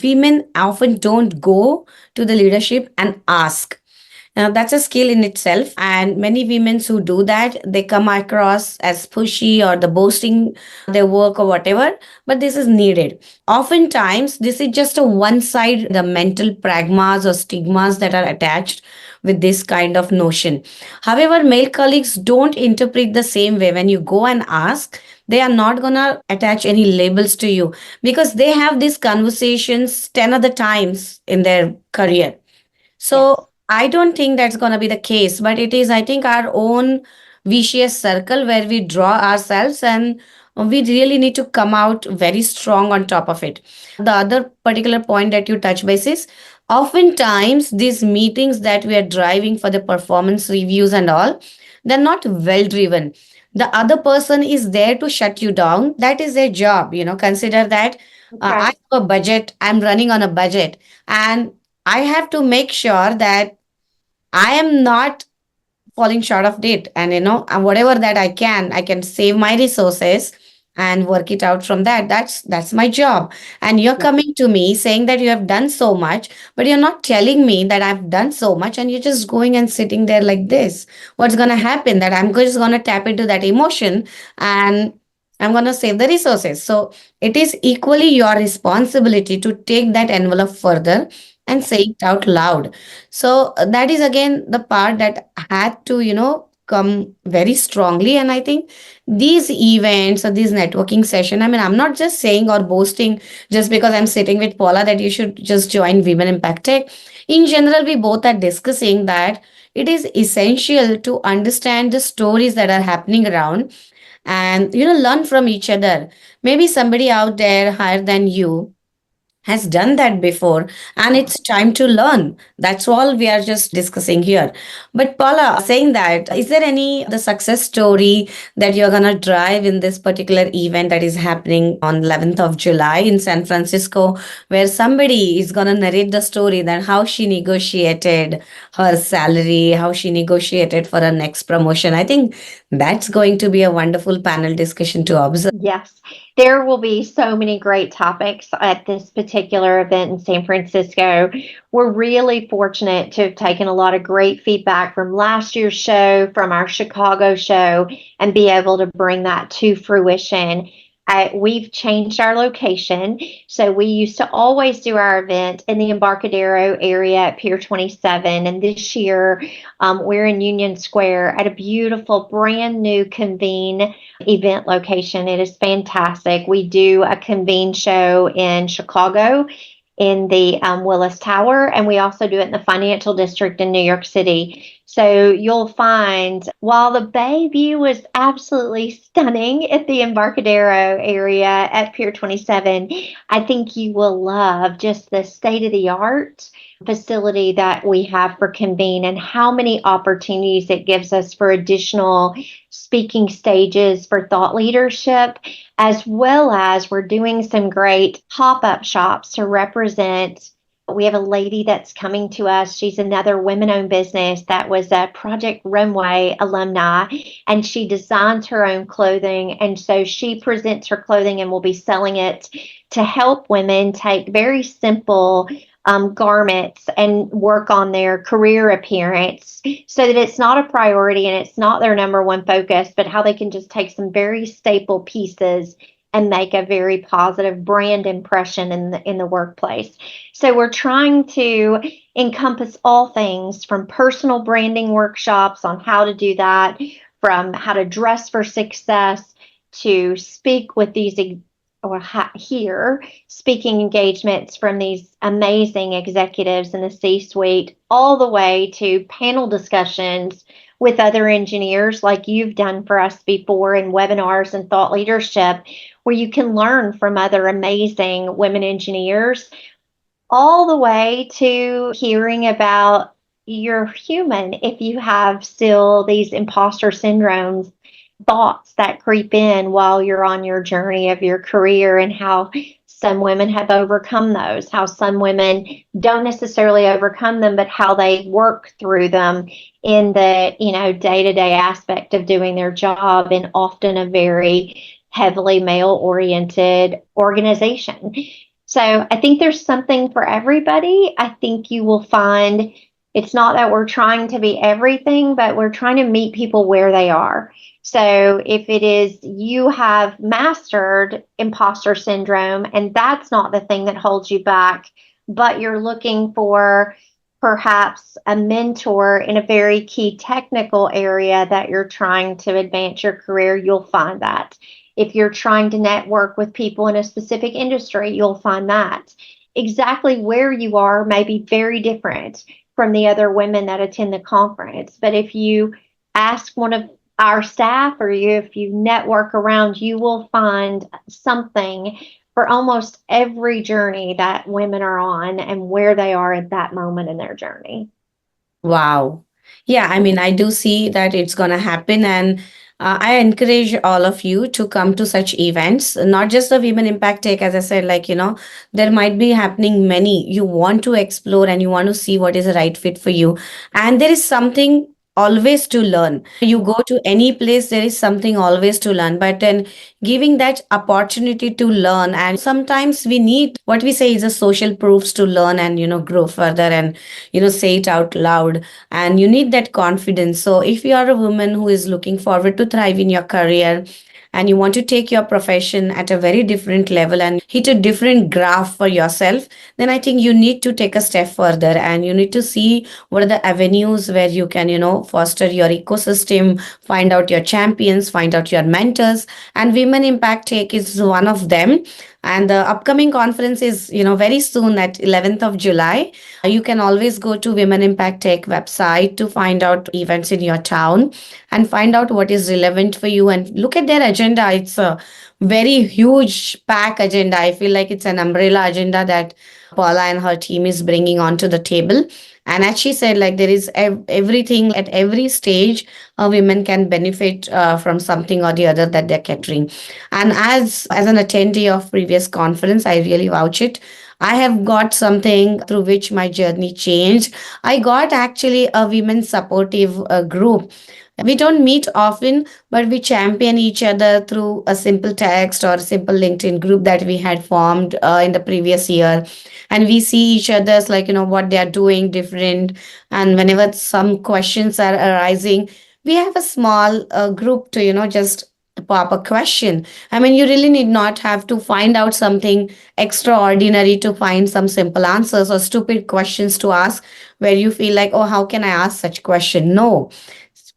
Speaker 2: women often don't go to the leadership and ask. Now, that's a skill in itself. And many women who do that, they come across as pushy or the boasting their work or whatever, but this is needed. Oftentimes, this is just a one side, the mental pragmas or stigmas that are attached with this kind of notion. However, male colleagues don't interpret the same way. When you go and ask, they are not going to attach any labels to you because they have these conversations 10 other times in their career.
Speaker 1: Yes.
Speaker 2: So I don't think that's going to be the case, but it is, I think, our own vicious circle where we draw ourselves, and we really need to come out very strong on top of it. The other particular point that you touch base is oftentimes these meetings that we are driving for the performance reviews and all, they're not well driven. The other person is there to shut you down. That is their job. Consider that I
Speaker 1: Okay.
Speaker 2: have a budget, I'm running on a budget, and I have to make sure that I am not falling short of it. And and whatever that I can save my resources and work it out from that. That's my job. And you're
Speaker 1: Yeah.
Speaker 2: coming to me saying that you have done so much, but you're not telling me that I've done so much, and you're just going and sitting there like this. What's gonna happen? That I'm just gonna tap into that emotion, and I'm gonna save the resources. So it is equally your responsibility to take that envelope further and say it out loud. So that is again the part that had to, come very strongly. And I think these events or these networking session, I mean, I'm not just saying or boasting just because I'm sitting with Paula that you should just join Women Impact Tech. In general, we both are discussing that it is essential to understand the stories that are happening around and, learn from each other. Maybe somebody out there higher than you has done that before, and it's time to learn. That's all we are just discussing here. But Paula, saying that, is there any the success story that you're gonna drive in this particular event that is happening on 11th of July in San Francisco, where somebody is gonna narrate the story that how she negotiated her salary, how she negotiated for her next promotion? I think that's going to be a wonderful panel discussion to observe.
Speaker 1: Yes, there will be so many great topics at this particular event in San Francisco. We're really fortunate to have taken a lot of great feedback from last year's show, from our Chicago show, and be able to bring that to fruition. We've changed our location. So we used to always do our event in the Embarcadero area at Pier 27. And this year, we're in Union Square at a beautiful, brand new Convene event location. It is fantastic. We do a Convene show in Chicago in the Willis Tower, and we also do it in the Financial District in New York City. So you'll find while the bay view was absolutely stunning at the Embarcadero area at Pier 27, I think you will love just the state of the art facility that we have for Convene and how many opportunities it gives us for additional speaking stages for thought leadership, as well as we're doing some great pop-up shops to represent. We have a lady that's coming to us. She's another women-owned business that was a Project Runway alumni, and she designs her own clothing. And so she presents her clothing and will be selling it to help women take very simple garments and work on their career appearance so that it's not a priority and it's not their number one focus, but how they can just take some very staple pieces and make a very positive brand impression in the workplace. So we're trying to encompass all things from personal branding workshops on how to do that, from how to dress for success, to speak with these hear speaking engagements from these amazing executives in the C-suite, all the way to panel discussions with other engineers like you've done for us before in webinars and thought leadership, where you can learn from other amazing women engineers all the way to hearing about you're human if you have still these imposter syndromes, thoughts that creep in while you're on your journey of your career, and how some women have overcome those, how some women don't necessarily overcome them, but how they work through them in the, day-to-day aspect of doing their job in often a very heavily male-oriented organization. So I think there's something for everybody. I think you will find it's not that we're trying to be everything, but we're trying to meet people where they are. So if it is you have mastered imposter syndrome and that's not the thing that holds you back, but you're looking for perhaps a mentor in a very key technical area that you're trying to advance your career, you'll find that. If you're trying to network with people in a specific industry, you'll find that. Exactly where you are may be very different from the other women that attend the conference. But if you ask one of our staff, or if you network around, you will find something for almost every journey that women are on and where they are at that moment in their journey.
Speaker 2: Wow. Yeah, I mean, I do see that it's going to happen. And I encourage all of you to come to such events, not just the Women Impact Tech. As I said, there might be happening many. You want to explore and you want to see what is the right fit for you. And there is something always to learn. You go to any place, there is something always to learn. But then giving that opportunity to learn, and sometimes we need what we say is a social proofs to learn and, grow further and, say it out loud. And you need that confidence. So if you are a woman who is looking forward to thrive in your career, and you want to take your profession at a very different level and hit a different graph for yourself, then I think you need to take a step further and you need to see what are the avenues where you can, foster your ecosystem, find out your champions, find out your mentors. And Women Impact Tech is one of them. And the upcoming conference is, very soon at 11th of July. You can always go to Women Impact Tech website to find out events in your town and find out what is relevant for you and look at their agenda. It's a very huge pack agenda. I feel like it's an umbrella agenda that Paula and her team is bringing onto the table. And as she said, like there is everything at every stage, women can benefit from something or the other that they're catering. And as an attendee of previous conference, I really vouch it. I have got something through which my journey changed. I got actually a women supportive group. We don't meet often, but we champion each other through a simple text or a simple LinkedIn group that we had formed in the previous year. And we see each other's, what they are doing different. And whenever some questions are arising, we have a small group to, just pop a question. I mean, you really need not have to find out something extraordinary to find some simple answers or stupid questions to ask where you feel like, oh, how can I ask such question? No,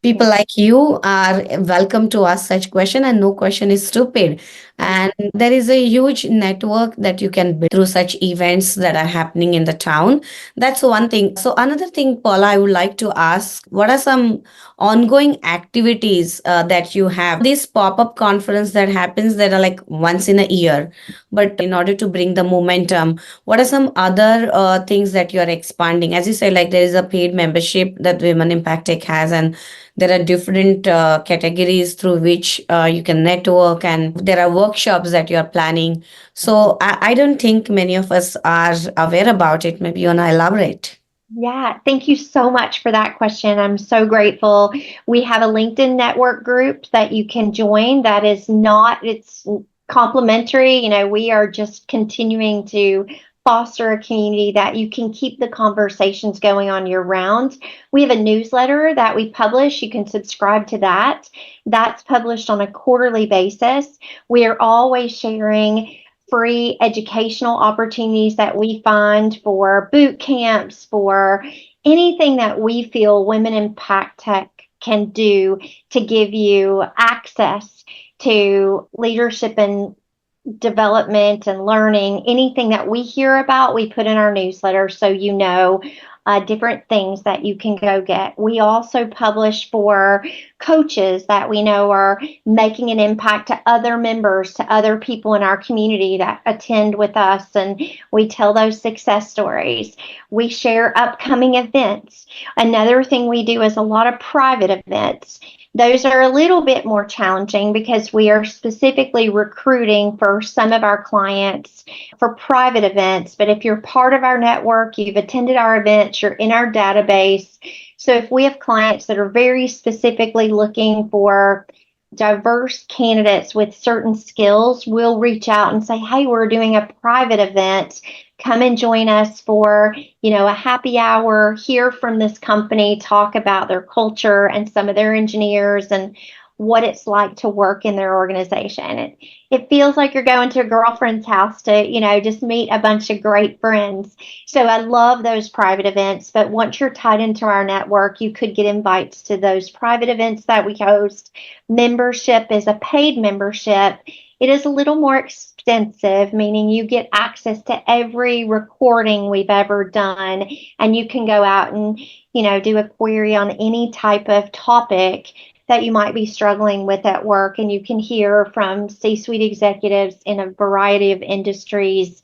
Speaker 2: people like you are welcome to ask such question, and no question is stupid. And there is a huge network that you can build through such events that are happening in the town. That's one thing. So another thing, Paula, I would like to ask, what are some ongoing activities that you have? This pop-up conference that happens that are like once in a year, but in order to bring the momentum, what are some other things that you are expanding? As you say, like there is a paid membership that Women Impact Tech has, and there are different categories through which you can network, and there are workshops that you are planning. So I don't think many of us are aware about it. Maybe you want to elaborate.
Speaker 1: Yeah, thank you so much for that question. I'm so grateful. We have a LinkedIn network group that you can join that is not, it's complimentary. We are just continuing to foster a community that you can keep the conversations going on year round. We have a newsletter that we publish. You can subscribe to that. That's published on a quarterly basis. We are always sharing free educational opportunities that we find for boot camps, for anything that we feel Women Impact Tech can do to give you access to leadership and development and learning. Anything that we hear about, we put in our newsletter so you know different things that you can go get. We also publish for coaches that we know are making an impact to other members, to other people in our community that attend with us, and we tell those success stories. We share upcoming events. Another thing we do is a lot of private events. Those are a little bit more challenging because we are specifically recruiting for some of our clients for private events. But if you're part of our network, you've attended our events, you're in our database. So if we have clients that are very specifically looking for diverse candidates with certain skills, we'll reach out and say, hey, we're doing a private event. Come and join us for, a happy hour, hear from this company, talk about their culture and some of their engineers and what it's like to work in their organization. It feels like you're going to a girlfriend's house to, just meet a bunch of great friends. So I love those private events, but once you're tied into our network, you could get invites to those private events that we host. Membership is a paid membership. It is a little more extensive, meaning you get access to every recording we've ever done, and you can go out and, do a query on any type of topic that you might be struggling with at work, and you can hear from C-suite executives in a variety of industries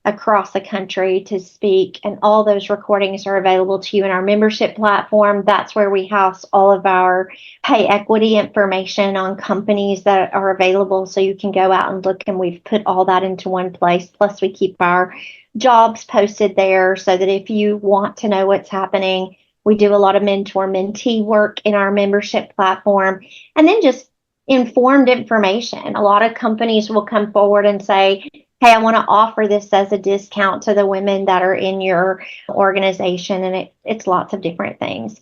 Speaker 1: across the country to speak, and all those recordings are available to you in our membership platform. That's where we house all of our pay equity information on companies that are available, so you can go out and look, and we've put all that into one place. Plus we keep our jobs posted there so that if you want to know what's happening, we do a lot of mentor-mentee work in our membership platform. And then just informed information. A lot of companies will come forward and say, hey, I want to offer this as a discount to the women that are in your organization. And it's lots of different things.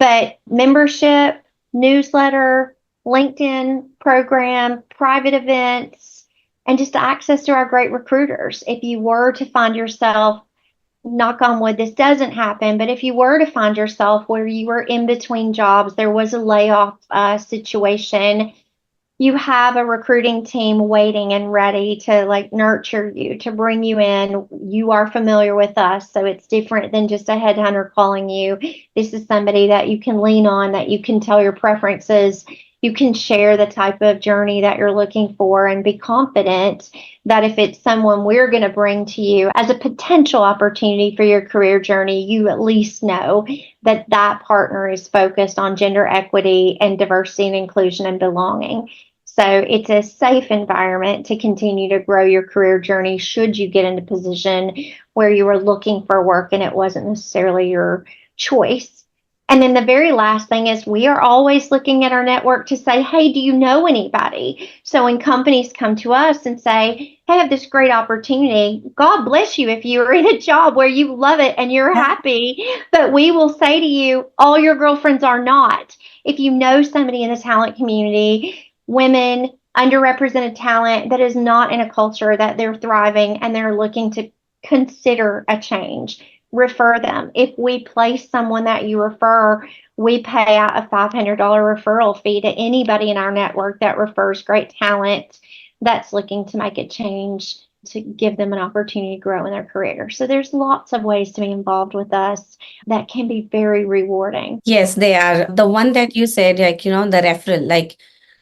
Speaker 1: But membership, newsletter, LinkedIn program, private events, and just access to our great recruiters. If you were to find yourself, knock on wood, this doesn't happen, but if you were to find yourself where you were in between jobs, there was a layoff situation, you have a recruiting team waiting and ready to nurture you, to bring you in. You are familiar with us, so it's different than just a headhunter calling you. This is somebody that you can lean on, that you can tell your preferences. You can share the type of journey that you're looking for and be confident that if it's someone we're going to bring to you as a potential opportunity for your career journey, you at least know that that partner is focused on gender equity and diversity and inclusion and belonging. So it's a safe environment to continue to grow your career journey should you get into a position where you were looking for work and it wasn't necessarily your choice. And then the very last thing is we are always looking at our network to say, hey, do you know anybody? So when companies come to us and say, hey, I have this great opportunity, God bless you if you are in a job where you love it and you're happy. But we will say to you, all your girlfriends are not. If you know somebody in the talent community, women, underrepresented talent that is not in a culture that they're thriving and they're looking to consider a change, refer them. If we place someone that you refer, we pay out a $500 referral fee to anybody in our network that refers great talent that's looking to make a change, to give them an opportunity to grow in their career. So there's lots of ways to be involved with us that can be very rewarding.
Speaker 2: Yes, they are. The one that you said, the referral,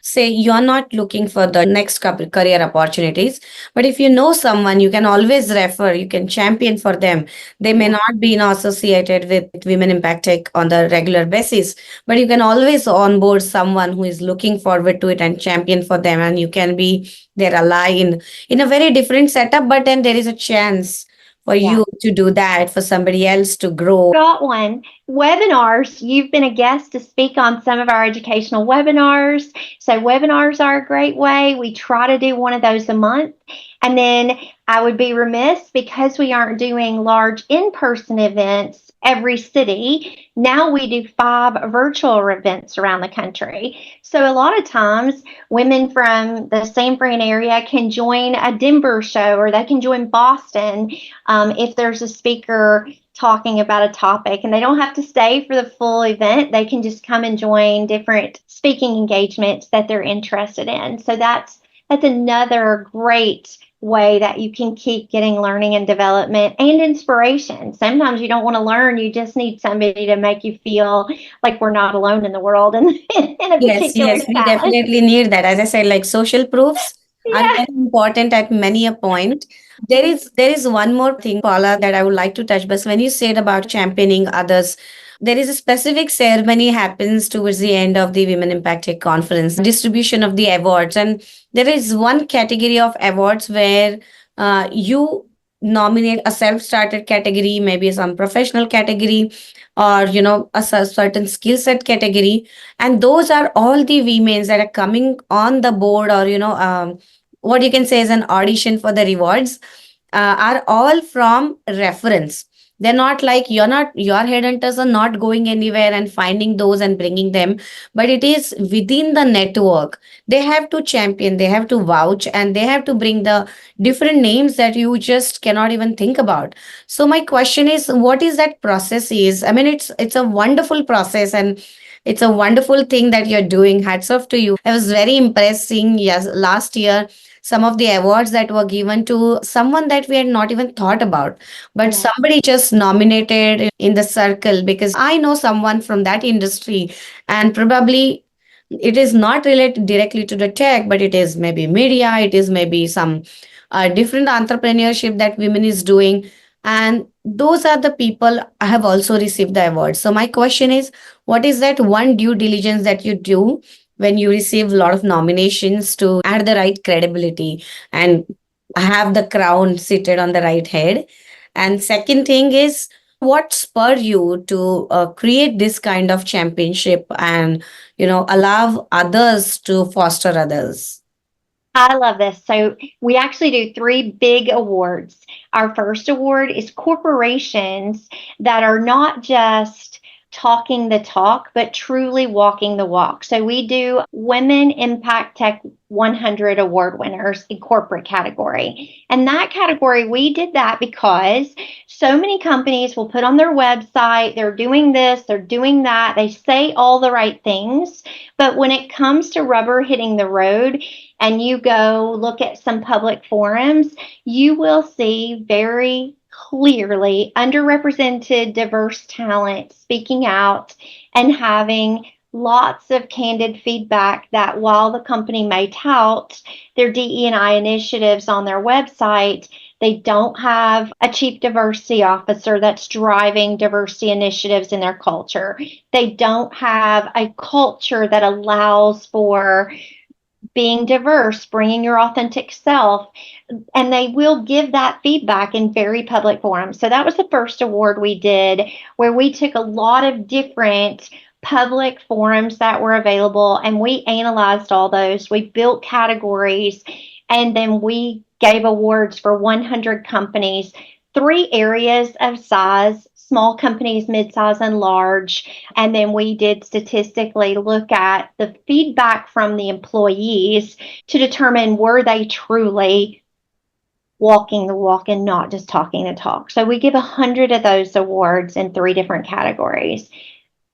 Speaker 2: say you're not looking for the next couple career opportunities, but if you know someone, you can always refer, you can champion for them. They may not be associated with Women Impact Tech on the regular basis, but you can always onboard someone who is looking forward to it and champion for them, and you can be their ally in a very different setup, but then there is a chance for you to do that, for somebody else to grow.
Speaker 1: Got one. Webinars. You've been a guest to speak on some of our educational webinars. So webinars are a great way. We try to do one of those a month. And then I would be remiss, because we aren't doing large in-person events every city. Now we do 5 virtual events around the country. So a lot of times women from the San Fran area can join a Denver show, or they can join Boston if there's a speaker talking about a topic, and they don't have to stay for the full event. They can just come and join different speaking engagements that they're interested in. So that's another great way that you can keep getting learning and development and inspiration. Sometimes you don't want to learn, you just need somebody to make you feel like we're not alone in the world and in a
Speaker 2: Yes,
Speaker 1: particular
Speaker 2: yes, we
Speaker 1: challenge.
Speaker 2: definitely need that. As I said, like social proofs are
Speaker 1: Yeah.
Speaker 2: very important at many a point. There is one more thing, Paula, that I would like to touch. But when you said about championing others, there is a specific ceremony happens towards the end of the Women Impacted Conference, distribution of the awards, and there is one category of awards where you nominate a self-started category, maybe some professional category, or certain skill set category, and those are all the women that are coming on the board, or what you can say is an audition for the rewards, are all from reference. They're not like, your headhunters are not going anywhere and finding those and bringing them, but it is within the network. They have to champion, they have to vouch, and they have to bring the different names that you just cannot even think about. So my question is, what is that process is? I mean, it's a wonderful process, and it's a wonderful thing that you're doing. Hats off to you. I was very impressed seeing, yes, last year some of the awards that were given to someone that we had not even thought about, but
Speaker 1: Yeah.
Speaker 2: somebody just nominated in the circle, because I know someone from that industry, and probably it is not related directly to the tech, but it is maybe media, it is maybe some different entrepreneurship that women is doing, and those are the people have also received the award. So my question is, what is that one due diligence that you do when you receive a lot of nominations to add the right credibility and have the crown seated on the right head? And second thing is, what spurred you to create this kind of championship and allow others to foster others?
Speaker 1: I love this. So we actually do three big awards. Our first award is corporations that are not just talking the talk, but truly walking the walk. So we do Women Impact Tech 100 award winners in corporate category. And that category, we did that because so many companies will put on their website, they're doing this, they're doing that, they say all the right things. But when it comes to rubber hitting the road, and you go look at some public forums, you will see very clearly underrepresented, diverse talent speaking out and having lots of candid feedback that while the company may tout their DE&I initiatives on their website, they don't have a chief diversity officer that's driving diversity initiatives in their culture. They don't have a culture that allows for being diverse, bringing your authentic self, and they will give that feedback in very public forums. So that was the first award we did, where we took a lot of different public forums that were available and we analyzed all those. We built categories, and then we gave awards for 100 companies, three areas of size: small companies, mid-size, and large. And then we did statistically look at the feedback from the employees to determine, were they truly walking the walk and not just talking the talk. So we give 100 of those awards in three different categories.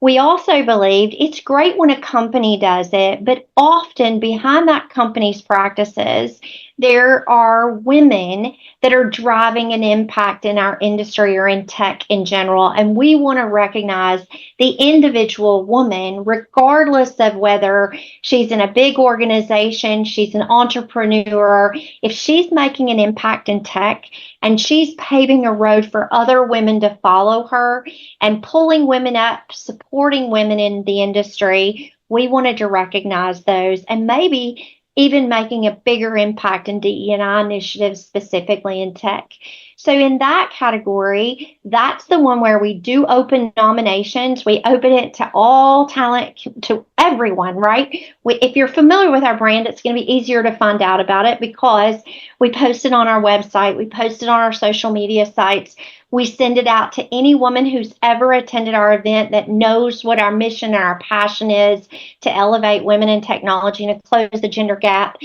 Speaker 1: We also believed it's great when a company does it, but often behind that company's practices, there are women that are driving an impact in our industry or in tech in general. And we want to recognize the individual woman, regardless of whether she's in a big organization, she's an entrepreneur. If she's making an impact in tech and she's paving a road for other women to follow her and pulling women up, supporting women in the industry, we wanted to recognize those and maybe even making a bigger impact in DE&I initiatives, specifically in tech. So in that category, that's the one where we do open nominations. We open it to all talent, to everyone, right? If you're familiar with our brand, it's going to be easier to find out about it because we post it on our website, we post it on our social media sites. We send it out to any woman who's ever attended our event that knows what our mission and our passion is to elevate women in technology and to close the gender gap.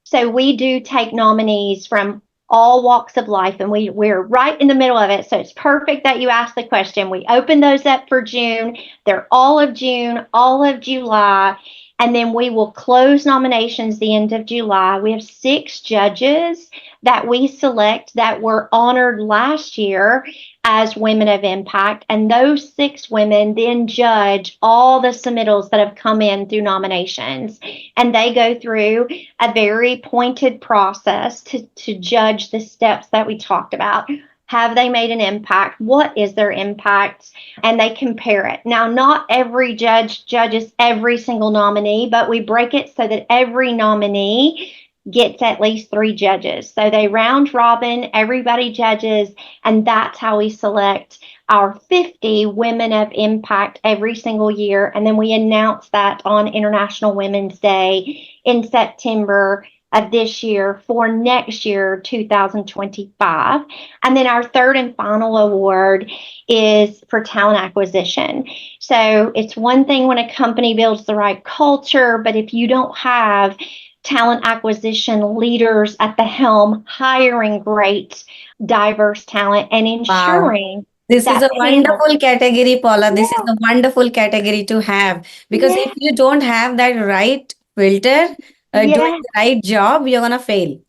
Speaker 1: So we do take nominees from all walks of life, and we're right in the middle of it. So it's perfect that you asked the question. We open those up for June. They're all of June, all of July. And then we will close nominations the end of July. We have 6 judges that we select that were honored last year as women of impact. And those 6 women then judge all the submittals that have come in through nominations. And they go through a very pointed process to judge the steps that we talked about. Have they made an impact? What is their impact? And they compare it. Now, not every judge judges every single nominee, but we break it so that every nominee gets at least 3 judges. So they round robin, everybody judges, and that's how we select our 50 women of impact every single year. And then we announce that on International Women's Day in September of this year for next year, 2025. And then our third and final award is for talent acquisition. So it's one thing when a company builds the right culture, but if you don't have talent acquisition leaders at the helm, hiring great, diverse talent and
Speaker 2: Wow.
Speaker 1: ensuring
Speaker 2: This is
Speaker 1: that
Speaker 2: a
Speaker 1: panel.
Speaker 2: wonderful category, Paula. This is
Speaker 1: Yeah,
Speaker 2: a wonderful category to have because
Speaker 1: yeah,
Speaker 2: if you don't have that right filter, doing
Speaker 1: yeah.
Speaker 2: the right job, you're gonna fail.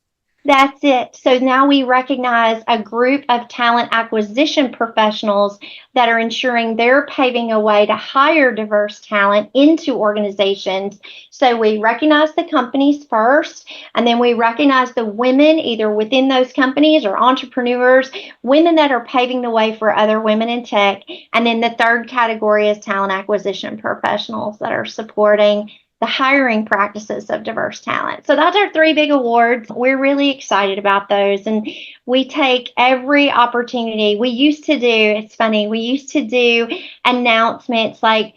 Speaker 1: That's it. So now we recognize a group of talent acquisition professionals that are ensuring they're paving a way to hire diverse talent into organizations. So we recognize the companies first, and then we recognize the women either within those companies or entrepreneurs, women that are paving the way for other women in tech. And then the third category is talent acquisition professionals that are supporting the hiring practices of diverse talent. So that's our 3 big awards. We're really excited about those. And we take every opportunity. We used to do, it's funny, we used to do announcements like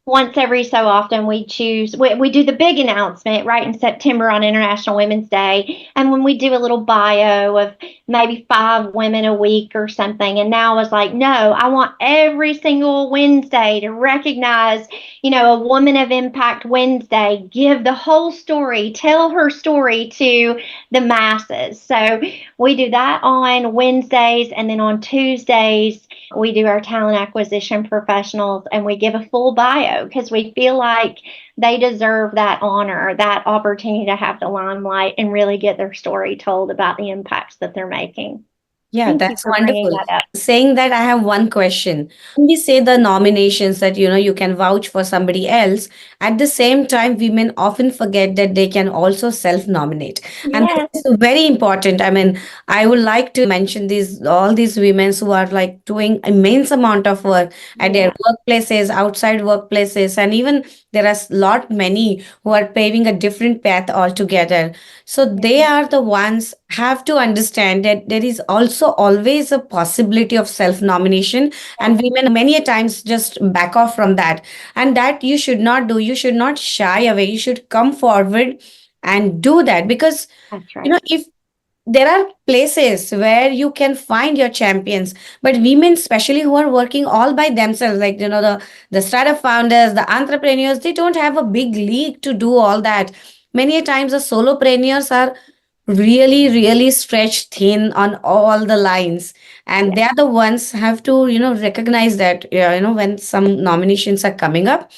Speaker 1: once every so often we do the big announcement right in September on International Women's Day. And when we do a little bio of maybe 5 women a week or something. And now I was like, no, I want every single Wednesday to recognize, a woman of impact Wednesday, give the whole story, tell her story to the masses. So we do that on Wednesdays, and then on Tuesdays, we do our talent acquisition professionals and we give a full bio because we feel like they deserve that honor, that opportunity to have the limelight and really get their story told about the impacts that they're making.
Speaker 2: Yeah,
Speaker 1: Thank you
Speaker 2: that's
Speaker 1: for bringing
Speaker 2: wonderful.
Speaker 1: that up.
Speaker 2: Saying that, I have one question. When we say the nominations that you can vouch for somebody else, at the same time, women often forget that they can also self-nominate. And
Speaker 1: Yes,
Speaker 2: this is very important. I mean, I would like to mention these all these women who are like doing immense amount of work at their
Speaker 1: yeah,
Speaker 2: workplaces, outside workplaces, and even there are lot many who are paving a different path altogether. So they
Speaker 1: yeah,
Speaker 2: are the ones have to understand that there is also always a possibility of self nomination,
Speaker 1: yeah,
Speaker 2: and women many a times just back off from that, and that you should not do. You should not shy away. You should come forward and do that because
Speaker 1: that's right.
Speaker 2: if there are places where you can find your champions, but women especially who are working all by themselves, like the startup founders, the entrepreneurs, they don't have a big league to do all that. Many a times the solopreneurs are really stretched thin on all the lines, and
Speaker 1: Yeah,
Speaker 2: they are the ones have to recognize that when some nominations are coming up,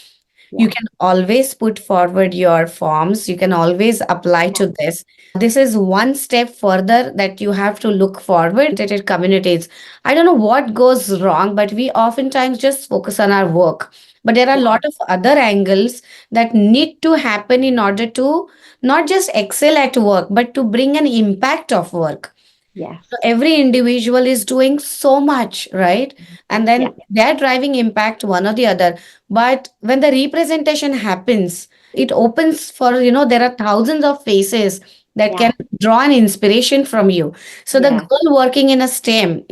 Speaker 2: you
Speaker 1: yeah,
Speaker 2: can always put forward your forms. You can always apply
Speaker 1: yeah,
Speaker 2: to this. This is one step further that you have to look forward to communities. I don't know what goes wrong, but we oftentimes just focus on our work. But there are a
Speaker 1: yeah,
Speaker 2: lot of other angles that need to happen in order to not just excel at work, but to bring an impact of work. So
Speaker 1: yes,
Speaker 2: every individual is doing so much, right? And
Speaker 1: yeah,
Speaker 2: then they're driving impact one or the other. But when the representation happens, it opens for, there are thousands of faces that
Speaker 1: yeah,
Speaker 2: can draw an inspiration from you. So the
Speaker 1: yeah,
Speaker 2: girl working in a STEM,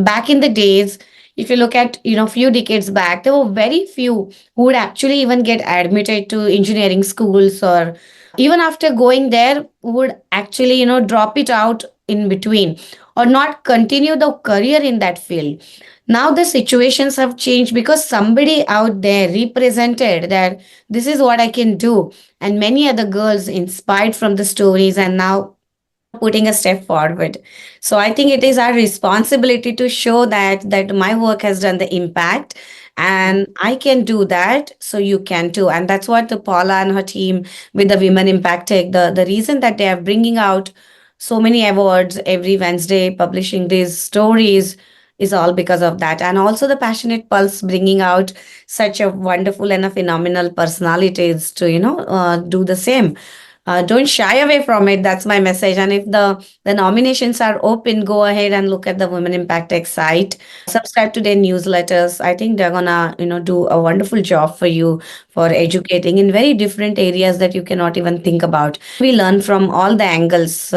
Speaker 2: back in the days, if you look at, few decades back, there were very few who would actually even get admitted to engineering schools, or even after going there would actually, drop it out in between or not continue the career in that field. Now the situations have changed because somebody out there represented that this is what I can do, and many other girls inspired from the stories and now putting a step forward. So I think it is our responsibility to show that my work has done the impact, and I can do that, so you can too. And that's what the Paula and her team with the Women Impact Tech, the reason that they are bringing out so many awards every Wednesday, publishing these stories, is all because of that. And also the Passionate Pulse bringing out such a wonderful and a phenomenal personalities to, do the same. Don't shy away from it. That's my message. And if the nominations are open, go ahead and look at the Women Impact Tech site. Subscribe to their newsletters. I think they're gonna, do a wonderful job for you for educating in very different areas that you cannot even think about. We learn from all the angles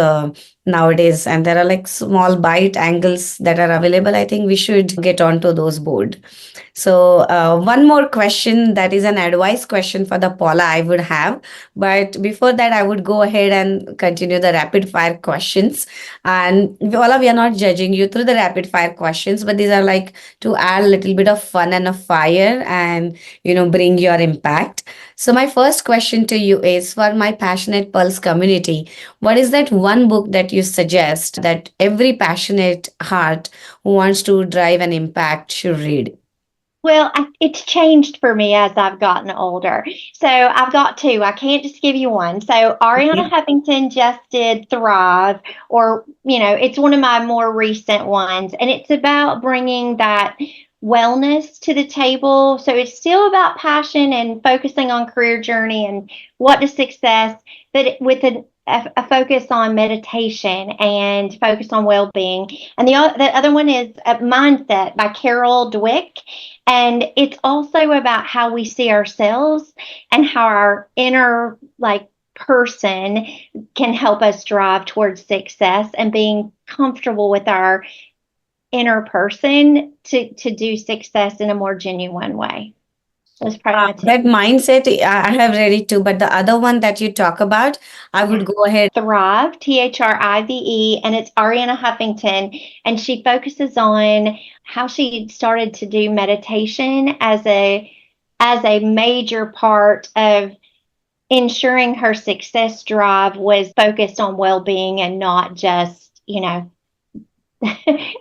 Speaker 2: nowadays, and there are like small bite angles that are available. I think we should get onto those board. So, one more question that is an advice question for the Paula I would have. But before that, I would go ahead and continue the rapid fire questions. And Paula, we are not judging you through the rapid fire questions, but these are like to add a little bit of fun and a fire and, bring your impact. So, my first question to you is for my Passionate Pulse community, what is that one book that you suggest that every passionate heart who wants to drive an impact should read?
Speaker 1: Well, it's changed for me as I've gotten older. So I've got two. I can't just give you one. So Ariana Huffington just did Thrive, or, it's one of my more recent ones. And it's about bringing that wellness to the table. So it's still about passion and focusing on career journey and what is success, but with a focus on meditation and focus on well-being. And the other one is Mindset by Carol Dweck. And it's also about how we see ourselves and how our inner person can help us drive towards success, and being comfortable with our inner person to do success in a more genuine way. That's probably my tip.
Speaker 2: That mindset, I have read it too, but the other one that you talk about, I would go ahead.
Speaker 1: Thrive, Thrive, and it's Ariana Huffington, and she focuses on how she started to do meditation as a major part of ensuring her success drive was focused on well-being, and not just,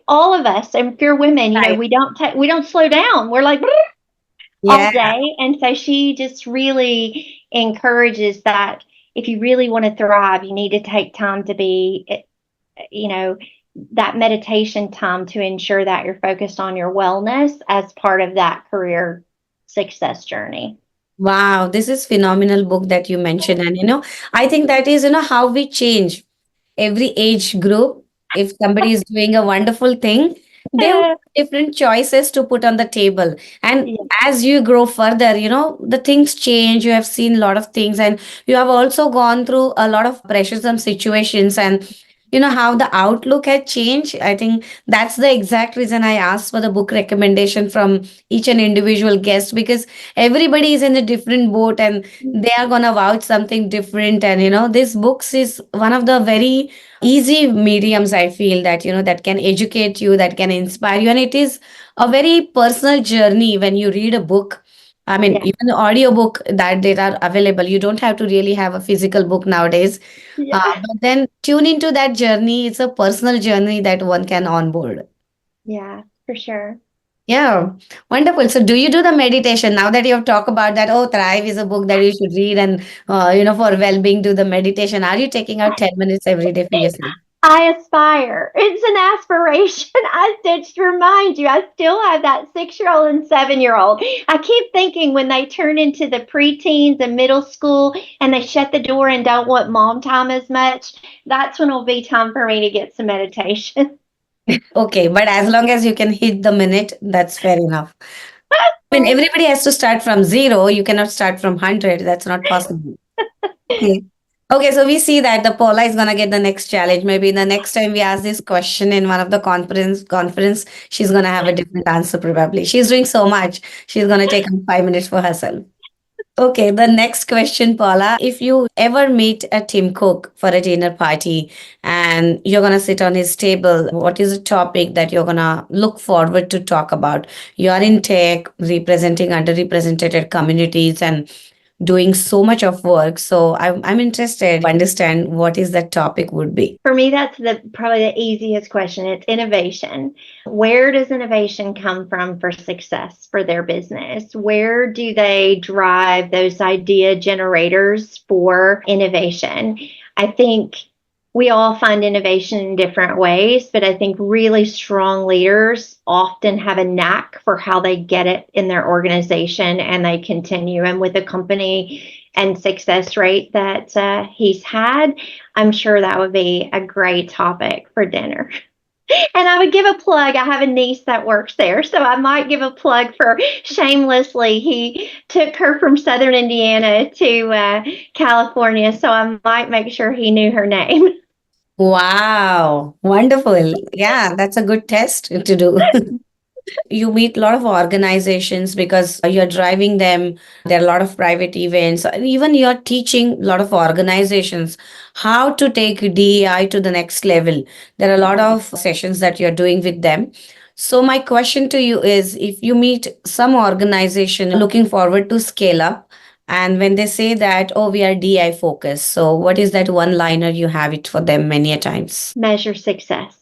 Speaker 1: all of us, and if you're women,
Speaker 2: Right.
Speaker 1: we don't slow down. We're like all
Speaker 2: Yeah.
Speaker 1: day. And so she just really encourages that if you really want to thrive, you need to take time to be, that meditation time to ensure that you're focused on your wellness as part of that career success journey.
Speaker 2: Wow, this is phenomenal book that you mentioned. And I think that is, how we change every age group. If somebody is doing a wonderful thing, they will have different choices to put on the table. And
Speaker 1: Yeah.
Speaker 2: as you grow further, the things change. You have seen a lot of things, and you have also gone through a lot of pressures and situations, and how the outlook had changed. I think that's the exact reason I asked for the book recommendation from each and individual guest, because everybody is in a different boat and they are gonna vouch something different. And this books is one of the very easy mediums, I feel, that that can educate you, that can inspire you, and it is a very personal journey when you read a book. I mean,
Speaker 1: Yeah.
Speaker 2: even the audiobook that they are available, you don't have to really have a physical book nowadays.
Speaker 1: Yeah.
Speaker 2: But then tune into that journey. It's a personal journey that one can onboard.
Speaker 1: Yeah, for sure.
Speaker 2: Yeah, wonderful. So, do you do the meditation now that you have talked about that? Oh, Thrive is a book that you should read, and for well-being, do the meditation. Are you taking out 10 minutes every day for yourself?
Speaker 1: I aspire. It's an aspiration. I just remind you, I still have that 6-year-old and 7-year-old. I keep thinking when they turn into the preteens and middle school and they shut the door and don't want mom time as much, that's when it'll be time for me to get some meditation.
Speaker 2: Okay, but as long as you can hit the minute, that's fair enough. I mean, everybody has to start from zero. You cannot start from 100. That's not possible. Okay. Okay, so we see that the Paula is gonna get the next challenge. Maybe the next time we ask this question in one of the conference, she's gonna have a different answer probably. She's doing so much. She's gonna take 5 minutes for herself. Okay, the next question, Paula. If you ever meet a Tim Cook for a dinner party and you're gonna sit on his table, what is the topic that you're gonna look forward to talk about? You're in tech, representing underrepresented communities, and doing so much of work. So I'm interested to understand what is that topic would be.
Speaker 1: For me, that's probably the easiest question. It's innovation. Where does innovation come from for success for their business? Where do they drive those idea generators for innovation? I think we all find innovation in different ways, but I think really strong leaders often have a knack for how they get it in their organization and they continue. And with a company and success rate that he's had, I'm sure that would be a great topic for dinner. And I would give a plug. I have a niece that works there, so I might give a plug for shamelessly. He took her from Southern Indiana to California, so I might make sure he knew her name.
Speaker 2: Wow, wonderful. Yeah, that's a good test to do. You meet a lot of organizations because you're driving them. There are a lot of private events. Even you're teaching a lot of organizations how to take DEI to the next level. There are a lot of sessions that you're doing with them. So my question to you is, if you meet some organization looking forward to scale up, and when they say that, oh, we are DI focused, so what is that one liner you have it for them many a times?
Speaker 1: Measure success.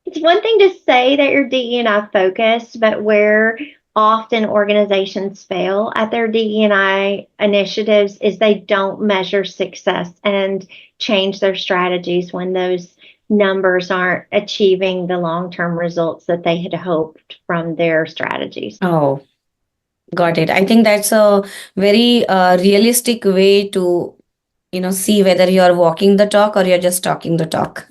Speaker 1: It's one thing to say that you're DE&I focused, but where often organizations fail at their DE&I initiatives is they don't measure success and change their strategies when those numbers aren't achieving the long-term results that they had hoped from their strategies.
Speaker 2: Oh, got it. I think that's a very realistic way to, see whether you're walking the talk or you're just talking the talk.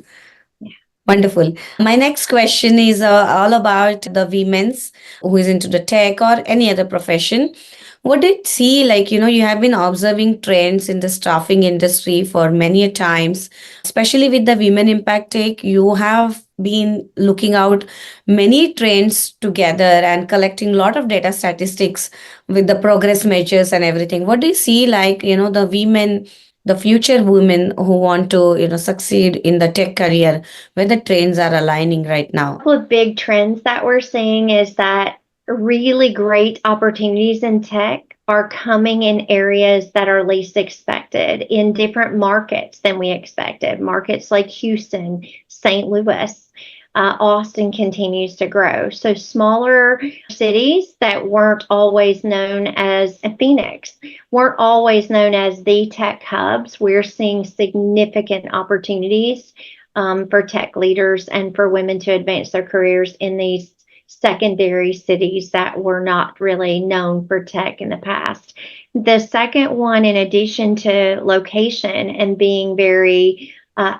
Speaker 2: Wonderful. My next question is all about the women's who is into the tech or any other profession. What did see like, you have been observing trends in the staffing industry for many a times, especially with the Women Impact Tech. You have been looking out many trends together and collecting a lot of data statistics with the progress measures and everything. What do you see like, the women, the future women who want to, succeed in the tech career, where the trends are aligning right now?
Speaker 1: A couple of big trends that we're seeing is that really great opportunities in tech are coming in areas that are least expected in different markets than we expected. Markets like Houston, St. Louis, Austin continues to grow. So smaller cities that weren't always known as Phoenix, weren't always known as the tech hubs. We're seeing significant opportunities for tech leaders and for women to advance their careers in these secondary cities that were not really known for tech in the past. The second one, in addition to location and being very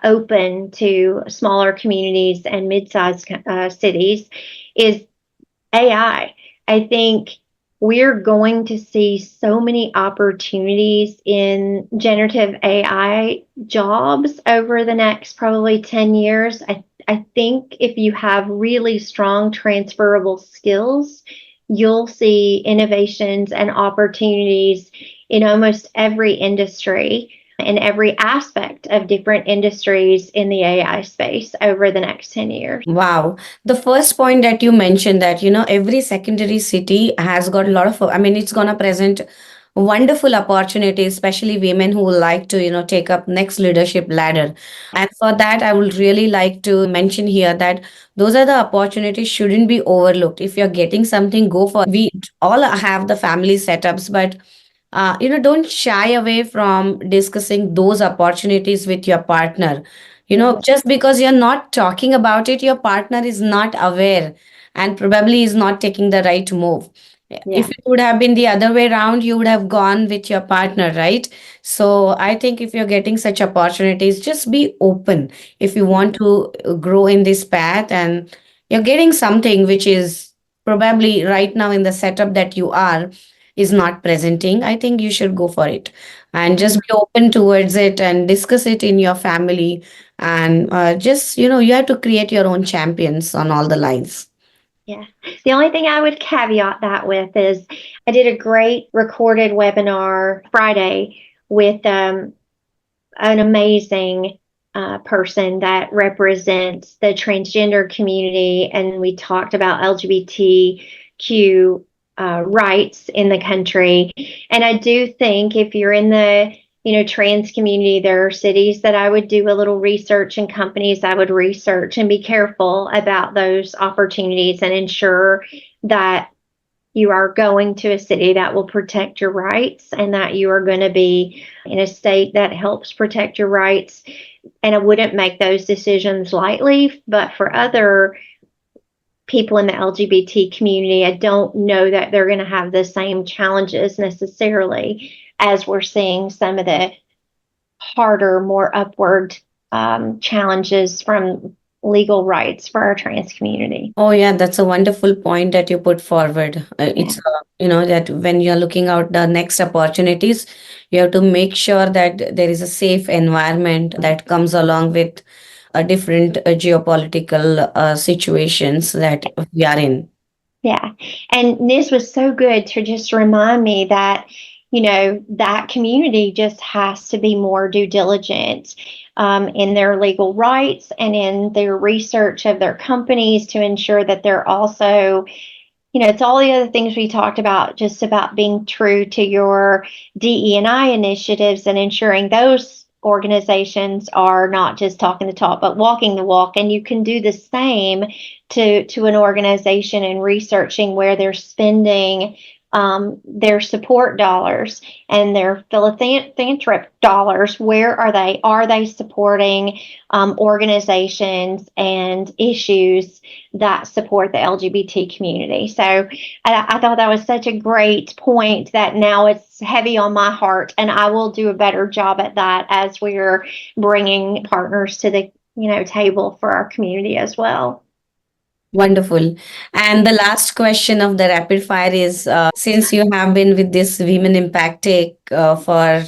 Speaker 1: open to smaller communities and mid-sized cities, is AI. I think we're going to see so many opportunities in generative AI jobs over the next probably 10 years. I think if you have really strong transferable skills, you'll see innovations and opportunities in almost every industry in every aspect of different industries in the AI space over the next 10 years.
Speaker 2: Wow. The first point that you mentioned that, every secondary city has got a lot of, it's going to present wonderful opportunities, especially women who would like to, take up next leadership ladder. And for that, I would really like to mention here that those are the opportunities shouldn't be overlooked. If you're getting something, go for it. We all have the family setups, but don't shy away from discussing those opportunities with your partner. Just because you're not talking about it, your partner is not aware and probably is not taking the right move. If it would have been the other way around, you would have gone with your partner, right? So I think if you're getting such opportunities, just be open if you want to grow in this path and you're getting something which is probably right now in the setup that you are is not presenting. I think you should go for it and just be open towards it and discuss it in your family. And just, you have to create your own champions on all the lines.
Speaker 1: Yeah. The only thing I would caveat that with is I did a great recorded webinar Friday with an amazing person that represents the transgender community. And we talked about LGBTQ rights in the country. And I do think if you're in the trans community, there are cities that I would do a little research and companies I would research and be careful about those opportunities and ensure that you are going to a city that will protect your rights and that you are going to be in a state that helps protect your rights. And I wouldn't make those decisions lightly, but for other people in the LGBT community, I don't know that they're going to have the same challenges necessarily as we're seeing some of the harder, more upward challenges from legal rights for our trans community.
Speaker 2: Oh, yeah, that's a wonderful point that you put forward.
Speaker 1: Yeah.
Speaker 2: It's, that when you're looking out the next opportunities, you have to make sure that there is a safe environment that comes along with different geopolitical situations that we are in.
Speaker 1: Yeah. And this was so good to just remind me that, that community just has to be more due diligent in their legal rights and in their research of their companies to ensure that they're also, it's all the other things we talked about, just about being true to your DE&I initiatives and ensuring those organizations are not just talking the talk, but walking the walk. And you can do the same to an organization in researching where they're spending their support dollars and their philanthropic dollars. Where are they? Are they supporting organizations and issues that support the LGBT community? So I thought that was such a great point that now it's heavy on my heart, and I will do a better job at that as we're bringing partners to the table for our community as well.
Speaker 2: Wonderful. And the last question of the rapid fire is since you have been with this Women Impact Take for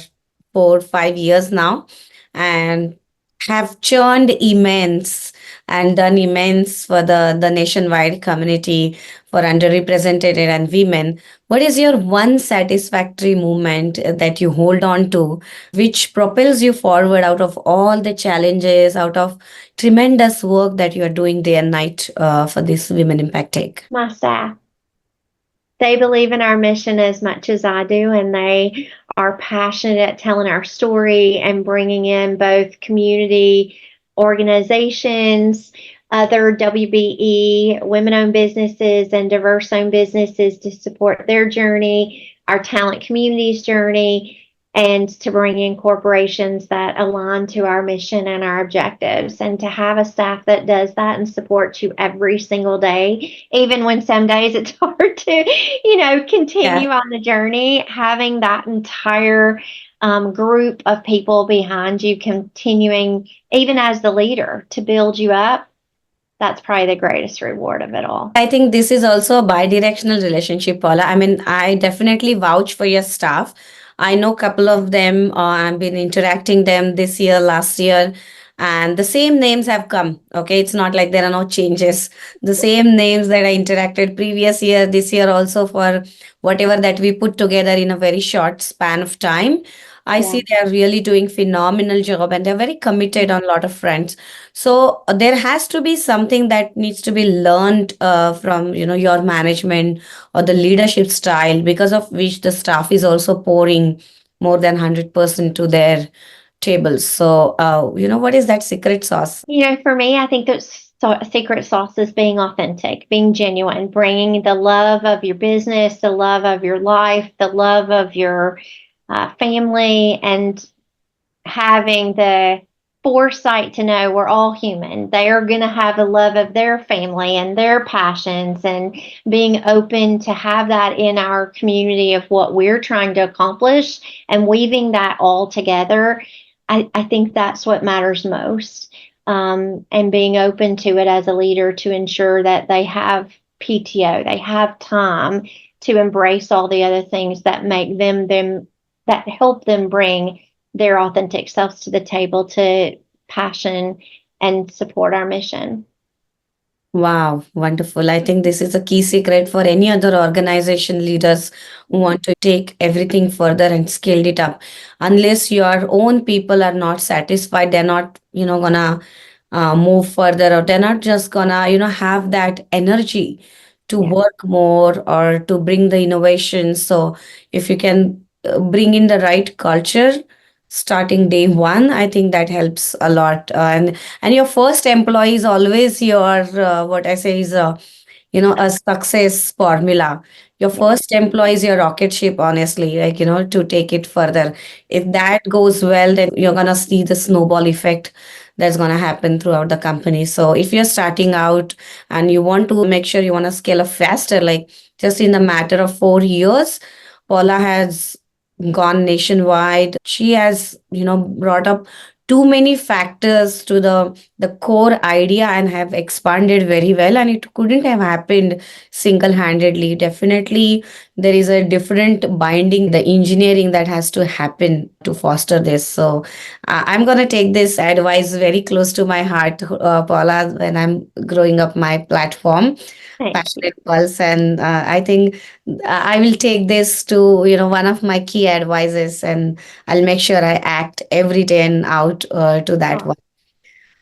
Speaker 2: 4 5 years now and have churned immense and done immense for the nationwide community for underrepresented and women, what is your one satisfactory moment that you hold on to, which propels you forward out of all the challenges, out of tremendous work that you are doing day and night for this Women Impact Take?
Speaker 1: My staff. They believe in our mission as much as I do, and they are passionate at telling our story and bringing in both community organizations, other WBE, women-owned businesses, and diverse-owned businesses to support their journey, our talent community's journey, and to bring in corporations that align to our mission and our objectives. And to have a staff that does that and supports you every single day, even when some days it's hard to, continue on the journey, having that entire group of people behind you continuing, even as the leader, to build you up, that's probably the greatest reward of it all.
Speaker 2: I think this is also a bi-directional relationship, Paula. I mean, I definitely vouch for your staff. I know a couple of them. I've been interacting them this year, last year, and the same names have come. Okay, it's not like there are no changes. The same names that I interacted previous year, this year also for whatever that we put together in a very short span of time. I see they are really doing phenomenal job and they're very committed on a lot of fronts. So there has to be something that needs to be learned from your management or the leadership style, because of which the staff is also pouring more than 100% to their tables. So what is that secret sauce?
Speaker 1: For me, I think that secret sauce is being authentic, being genuine, bringing the love of your business, the love of your life, the love of your family, and having the foresight to know we're all human. They are going to have a love of their family and their passions, and being open to have that in our community of what we're trying to accomplish and weaving that all together. I think that's what matters most. And being open to it as a leader to ensure that they have PTO, they have time to embrace all the other things that make them that help them bring their authentic selves to the table to passion and support our mission.
Speaker 2: Wow, wonderful. I think this is a key secret for any other organization leaders who want to take everything further and scale it up. Unless your own people are not satisfied, they're not, gonna move further, or they're not just gonna, have that energy to
Speaker 1: Yeah.
Speaker 2: work more or to bring the innovation. So if you can bring in the right culture starting day one, I think that helps a lot. And your first employee is always your what I say is a success formula. Your
Speaker 1: Yeah.
Speaker 2: first employee is your rocket ship, honestly, like, to take it further. If that goes well, then you're going to see the snowball effect that's going to happen throughout the company. So if you're starting out and you want to make sure you want to scale up faster, like just in the matter of 4 years, Paula has gone nationwide. She has, brought up too many factors to the core idea and have expanded very well, and it couldn't have happened single handedly. Definitely there is a different binding, the engineering that has to happen to foster this. So I'm going to take this advice very close to my heart, Paula, when I'm growing up my platform,
Speaker 1: Thank you.
Speaker 2: Passionate Pulse. And I think I will take this to, one of my key advices, and I'll make sure I act every day and out to that
Speaker 1: Oh,
Speaker 2: one.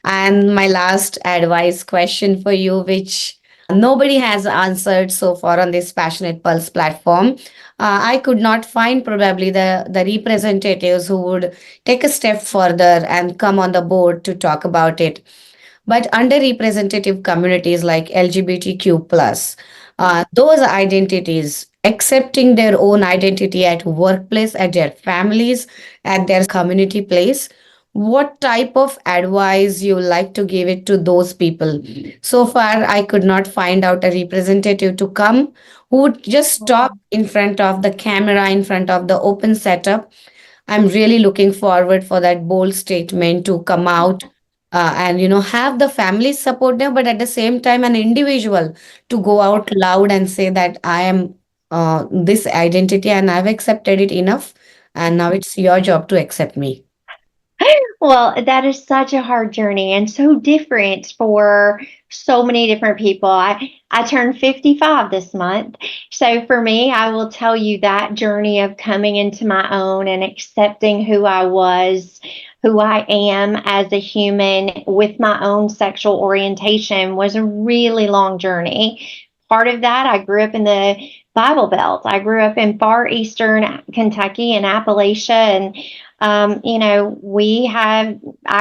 Speaker 2: And my last advice question for you, which nobody has answered so far on this Passionate Pulse platform. I could not find probably the representatives who would take a step further and come on the board to talk about it. But underrepresentative communities like LGBTQ plus, those identities, accepting their own identity at workplace, at their families, at their community place, what type of advice you like to give it to those people? So far I could not find out a representative to come who would just talk
Speaker 1: oh.
Speaker 2: in front of the camera, in front of the open setup. I'm really looking forward for that bold statement to come out, and have the family support them, but at the same time an individual to go out loud and say that I am this identity and I've accepted it enough, and now it's your job to accept me.
Speaker 1: Well, that is such a hard journey and so different for so many different people. I turned 55 this month. So for me, I will tell you that journey of coming into my own and accepting who I was, who I am as a human with my own sexual orientation was a really long journey. Part of that, I grew up in the Bible Belt. I grew up in far eastern Kentucky and Appalachia, and I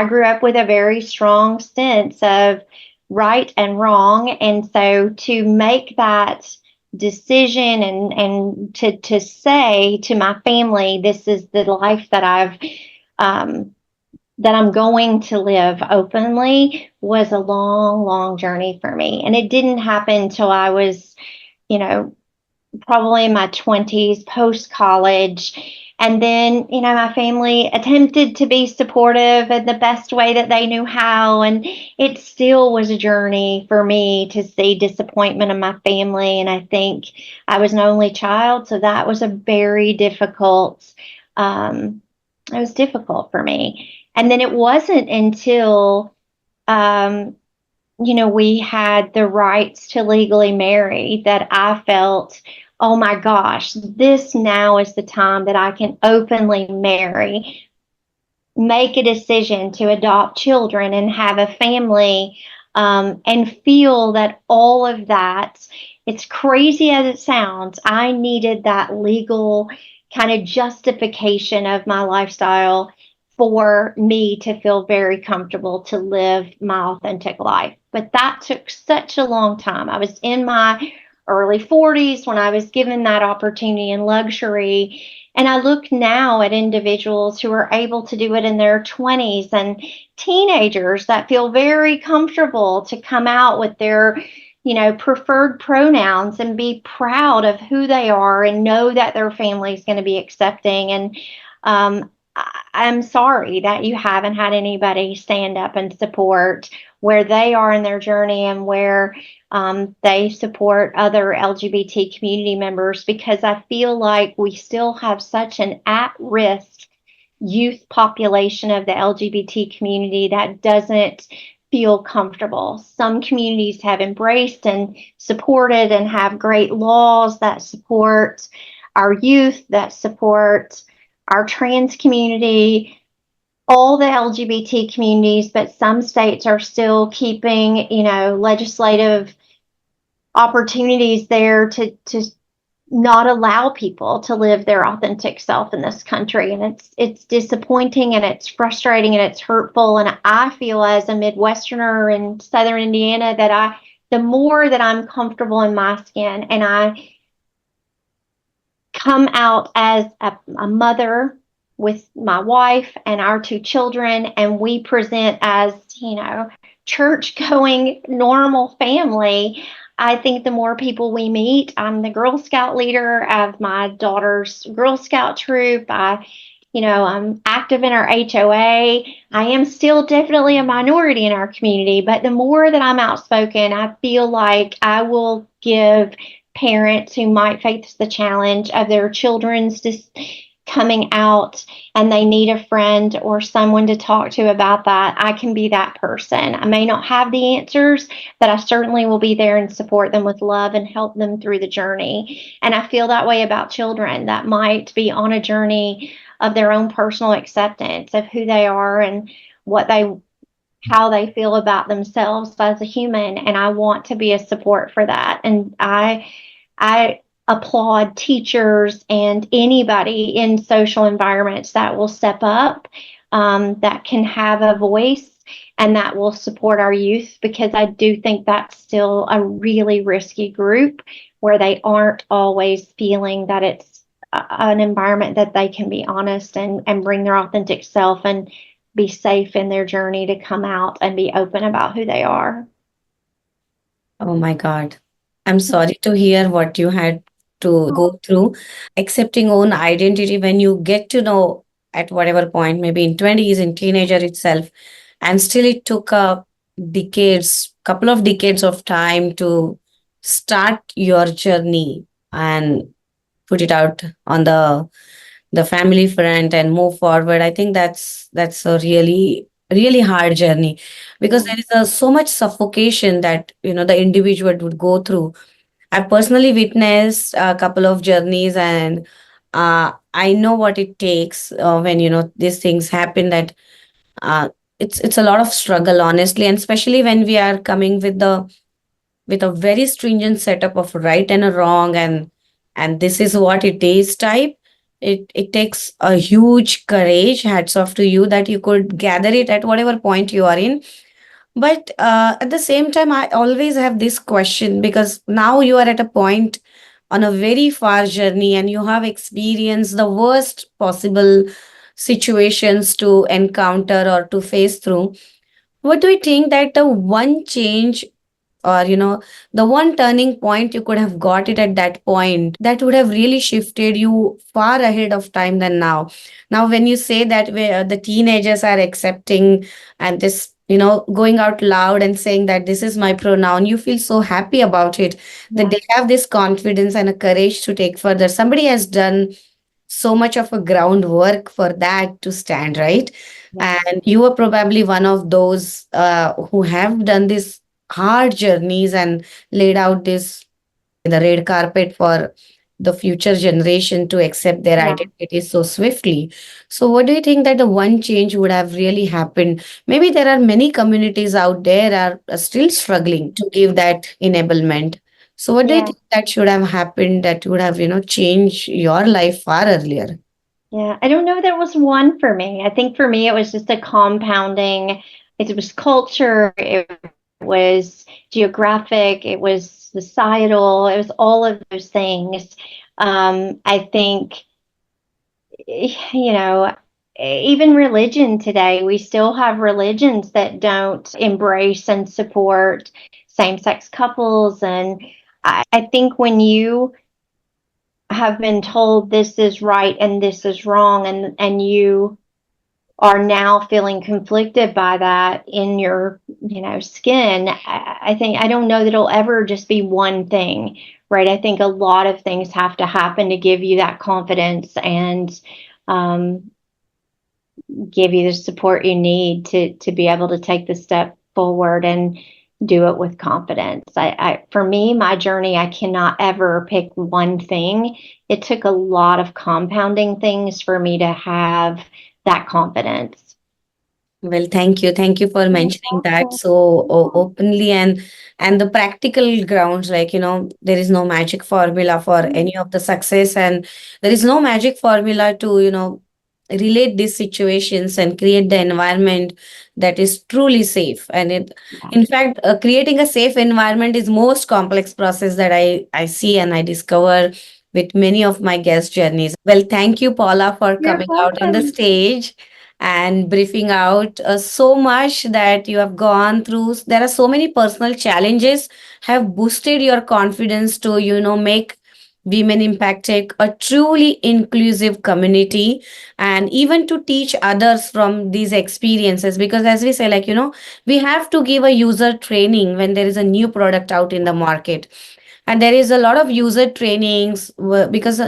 Speaker 1: grew up with a very strong sense of right and wrong. And so to make that decision and to say to my family, this is the life um, that I'm going to live openly was a long, long journey for me. And it didn't happen until I was, you know, probably in my 20s, post college. And then, my family attempted to be supportive in the best way that they knew how. And it still was a journey for me to see disappointment in my family. And I think I was an only child. So that was a very it was difficult for me. And then it wasn't until, um, we had the rights to legally marry that I felt, oh my gosh, this now is the time that I can openly marry, make a decision to adopt children and have a family, and feel that all of that, it's crazy as it sounds, I needed that legal kind of justification of my lifestyle for me to feel very comfortable to live my authentic life. But that took such a long time. I was in my early 40s when I was given that opportunity and luxury. And I look now at individuals who are able to do it in their 20s and teenagers that feel very comfortable to come out with their, preferred pronouns and be proud of who they are and know that their family is going to be accepting. And I'm sorry that you haven't had anybody stand up and support where they are in their journey and where they support other LGBT community members, because I feel like we still have such an at-risk youth population of the LGBT community that doesn't feel comfortable. Some communities have embraced and supported and have great laws that support our youth, that support our trans community, all the LGBT communities, but some states are still keeping, legislative opportunities there to not allow people to live their authentic self in this country. And it's disappointing and it's frustrating and it's hurtful. And I feel as a Midwesterner in Southern Indiana that the more that I'm comfortable in my skin and I come out as a mother with my wife and our two children, and we present as, church going normal family, I think the more people we meet. I'm the Girl Scout leader of my daughter's Girl Scout troop. I'm active in our HOA. I am still definitely a minority in our community, but the more that I'm outspoken, I feel like I will give parents who might face the challenge of their children's just coming out and they need a friend or someone to talk to about that. I can be that person. I may not have the answers, but I certainly will be there and support them with love and help them through the journey. And I feel that way about children that might be on a journey of their own personal acceptance of who they are and how they feel about themselves as a human. And I want to be a support for that. And I applaud teachers and anybody in social environments that will step up, that can have a voice and that will support our youth, because I do think that's still a really risky group where they aren't always feeling that it's an environment that they can be honest and bring their authentic self and be safe in their journey to come out and be open about who they are.
Speaker 2: Oh my God. I'm sorry to hear what you had to go through. Accepting own identity when you get to know at whatever point, maybe in 20s, in teenager itself, and still it took couple of decades of time to start your journey and put it out on the family front and move forward. I think that's a really hard journey, because
Speaker 1: Yeah.
Speaker 2: there is so much suffocation that the individual would go through. I've personally witnessed a couple of journeys, and I know what it takes when these things happen. That uh, it's a lot of struggle, honestly, and especially when we are coming with a very stringent setup of right and a wrong, and this is what it is type. It takes a huge courage. Hats off to you that you could gather it at whatever point you are in. But at the same time, I always have this question, because now you are at a point on a very far journey and you have experienced the worst possible situations to encounter or to face through. What do you think that the one change, or the one turning point you could have got it at that point, that would have really shifted you far ahead of time than now when you say that where the teenagers are accepting and this going out loud and saying that this is my pronoun, you feel so happy about it, that
Speaker 1: Yeah.
Speaker 2: they have this confidence and a courage to take further. Somebody has done so much of a groundwork for that to stand, right?
Speaker 1: Yeah.
Speaker 2: And you were probably one of those who have done this hard journeys and laid out this the red carpet for the future generation to accept their
Speaker 1: Yeah.
Speaker 2: identity so swiftly. So what do you think that the one change would have really happened? Maybe there are many communities out there are still struggling to give that enablement. So what do you
Speaker 1: Yeah.
Speaker 2: think that should have happened that would have changed your life far earlier?
Speaker 1: Yeah, I don't know that was one for me. I think for me, it was just a compounding. It was culture, it was geographic, it was societal, it was all of those things. I think, you know, even religion today, we still have religions that don't embrace and support same-sex couples. And I think when you have been told this is right and this is wrong, and you are now feeling conflicted by that in your skin, I think, I don't know that it'll ever just be one thing, right? I think a lot of things have to happen to give you that confidence and um, give you the support you need to be able to take the step forward and do it with confidence. For me, my journey, I cannot ever pick one thing. It took a lot of compounding things for me to have that confidence.
Speaker 2: Well, thank you. Thank you for
Speaker 1: You're
Speaker 2: mentioning that
Speaker 1: welcome.
Speaker 2: so openly, and the practical grounds, like, there is no magic formula for
Speaker 1: Mhm.
Speaker 2: any of the success, and there is no magic formula to, relate these situations and create the environment that is truly safe. And
Speaker 1: Yeah.
Speaker 2: in fact, creating a safe environment is most complex process that I see and I discover with many of my guest journeys. Well, thank you, Paula, for
Speaker 1: You're
Speaker 2: coming out on the
Speaker 1: welcome.
Speaker 2: stage and briefing out so much that you have gone through. There are so many personal challenges have boosted your confidence to, make women impact tech a truly inclusive community, and even to teach others from these experiences. Because as we say, like, we have to give a user training when there is a new product out in the market, and there is a lot of user trainings because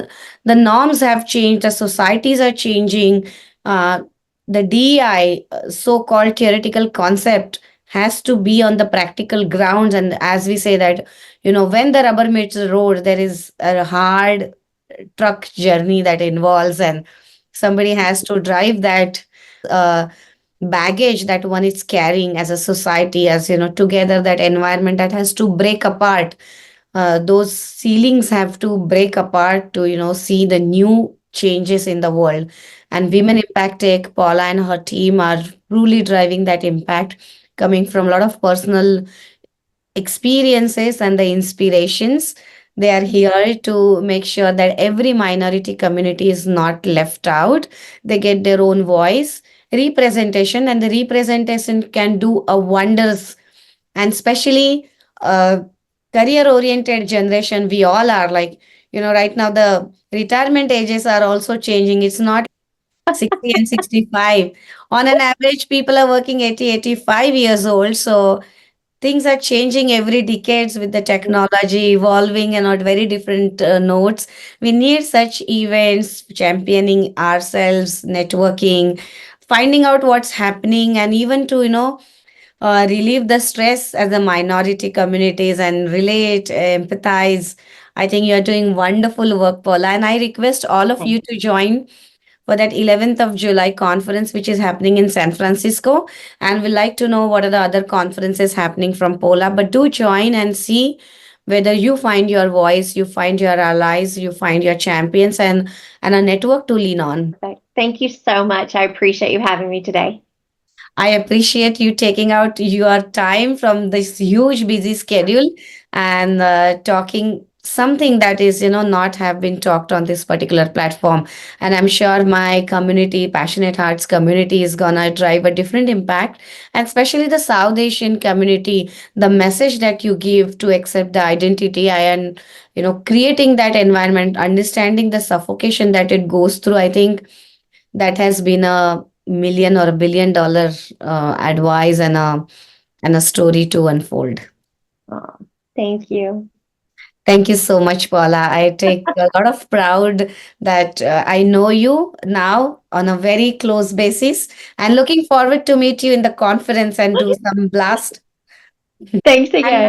Speaker 2: the norms have changed, the societies are changing. uh, the DEI, so-called theoretical concept, has to be on the practical grounds. And as we say that, when the rubber meets the road, there is a hard truck journey that involves, and somebody has to drive that baggage that one is carrying as a society, as together, that environment that has to break apart. Those ceilings have to break apart to, see the new changes in the world. And Women Impact Tech, Paula and her team are truly driving that impact, coming from a lot of personal experiences and the inspirations. They are here to make sure that every minority community is not left out. They get their own voice, representation, and the representation can do a wonders. And especially uh, career oriented generation, we all are, like, right now the retirement ages are also changing. It's not 60 and 65. On an average, people are working 80, 85 years old. So things are changing every decades with the technology evolving and at very different notes. We need such events, championing ourselves, networking, finding out what's happening, and even to, relieve the stress as a minority communities and relate, empathize. I think you're doing wonderful work, Paula, and I request all of you to join for that 11th of July conference, which is happening in San Francisco. And we'd like to know what are the other conferences happening from Pola. But do join and see whether you find your voice, you find your allies, you find your champions, and a network to lean on.
Speaker 1: Perfect. Thank you so much. I appreciate you having me today.
Speaker 2: I appreciate you taking out your time from this huge busy schedule and talking something that is, not have been talked on this particular platform. And I'm sure my community, Passionate Hearts community, is gonna drive a different impact, and especially the South Asian community. The message that you give to accept the identity and, creating that environment, understanding the suffocation that it goes through. I think that has been a million or $1 billion advice and a story to unfold.
Speaker 1: Aw, thank you.
Speaker 2: Thank you so much, Paula. I take a lot of proud that I know you now on a very close basis, and looking forward to meet you in the conference and do some blast.
Speaker 1: Thanks
Speaker 2: And
Speaker 1: again.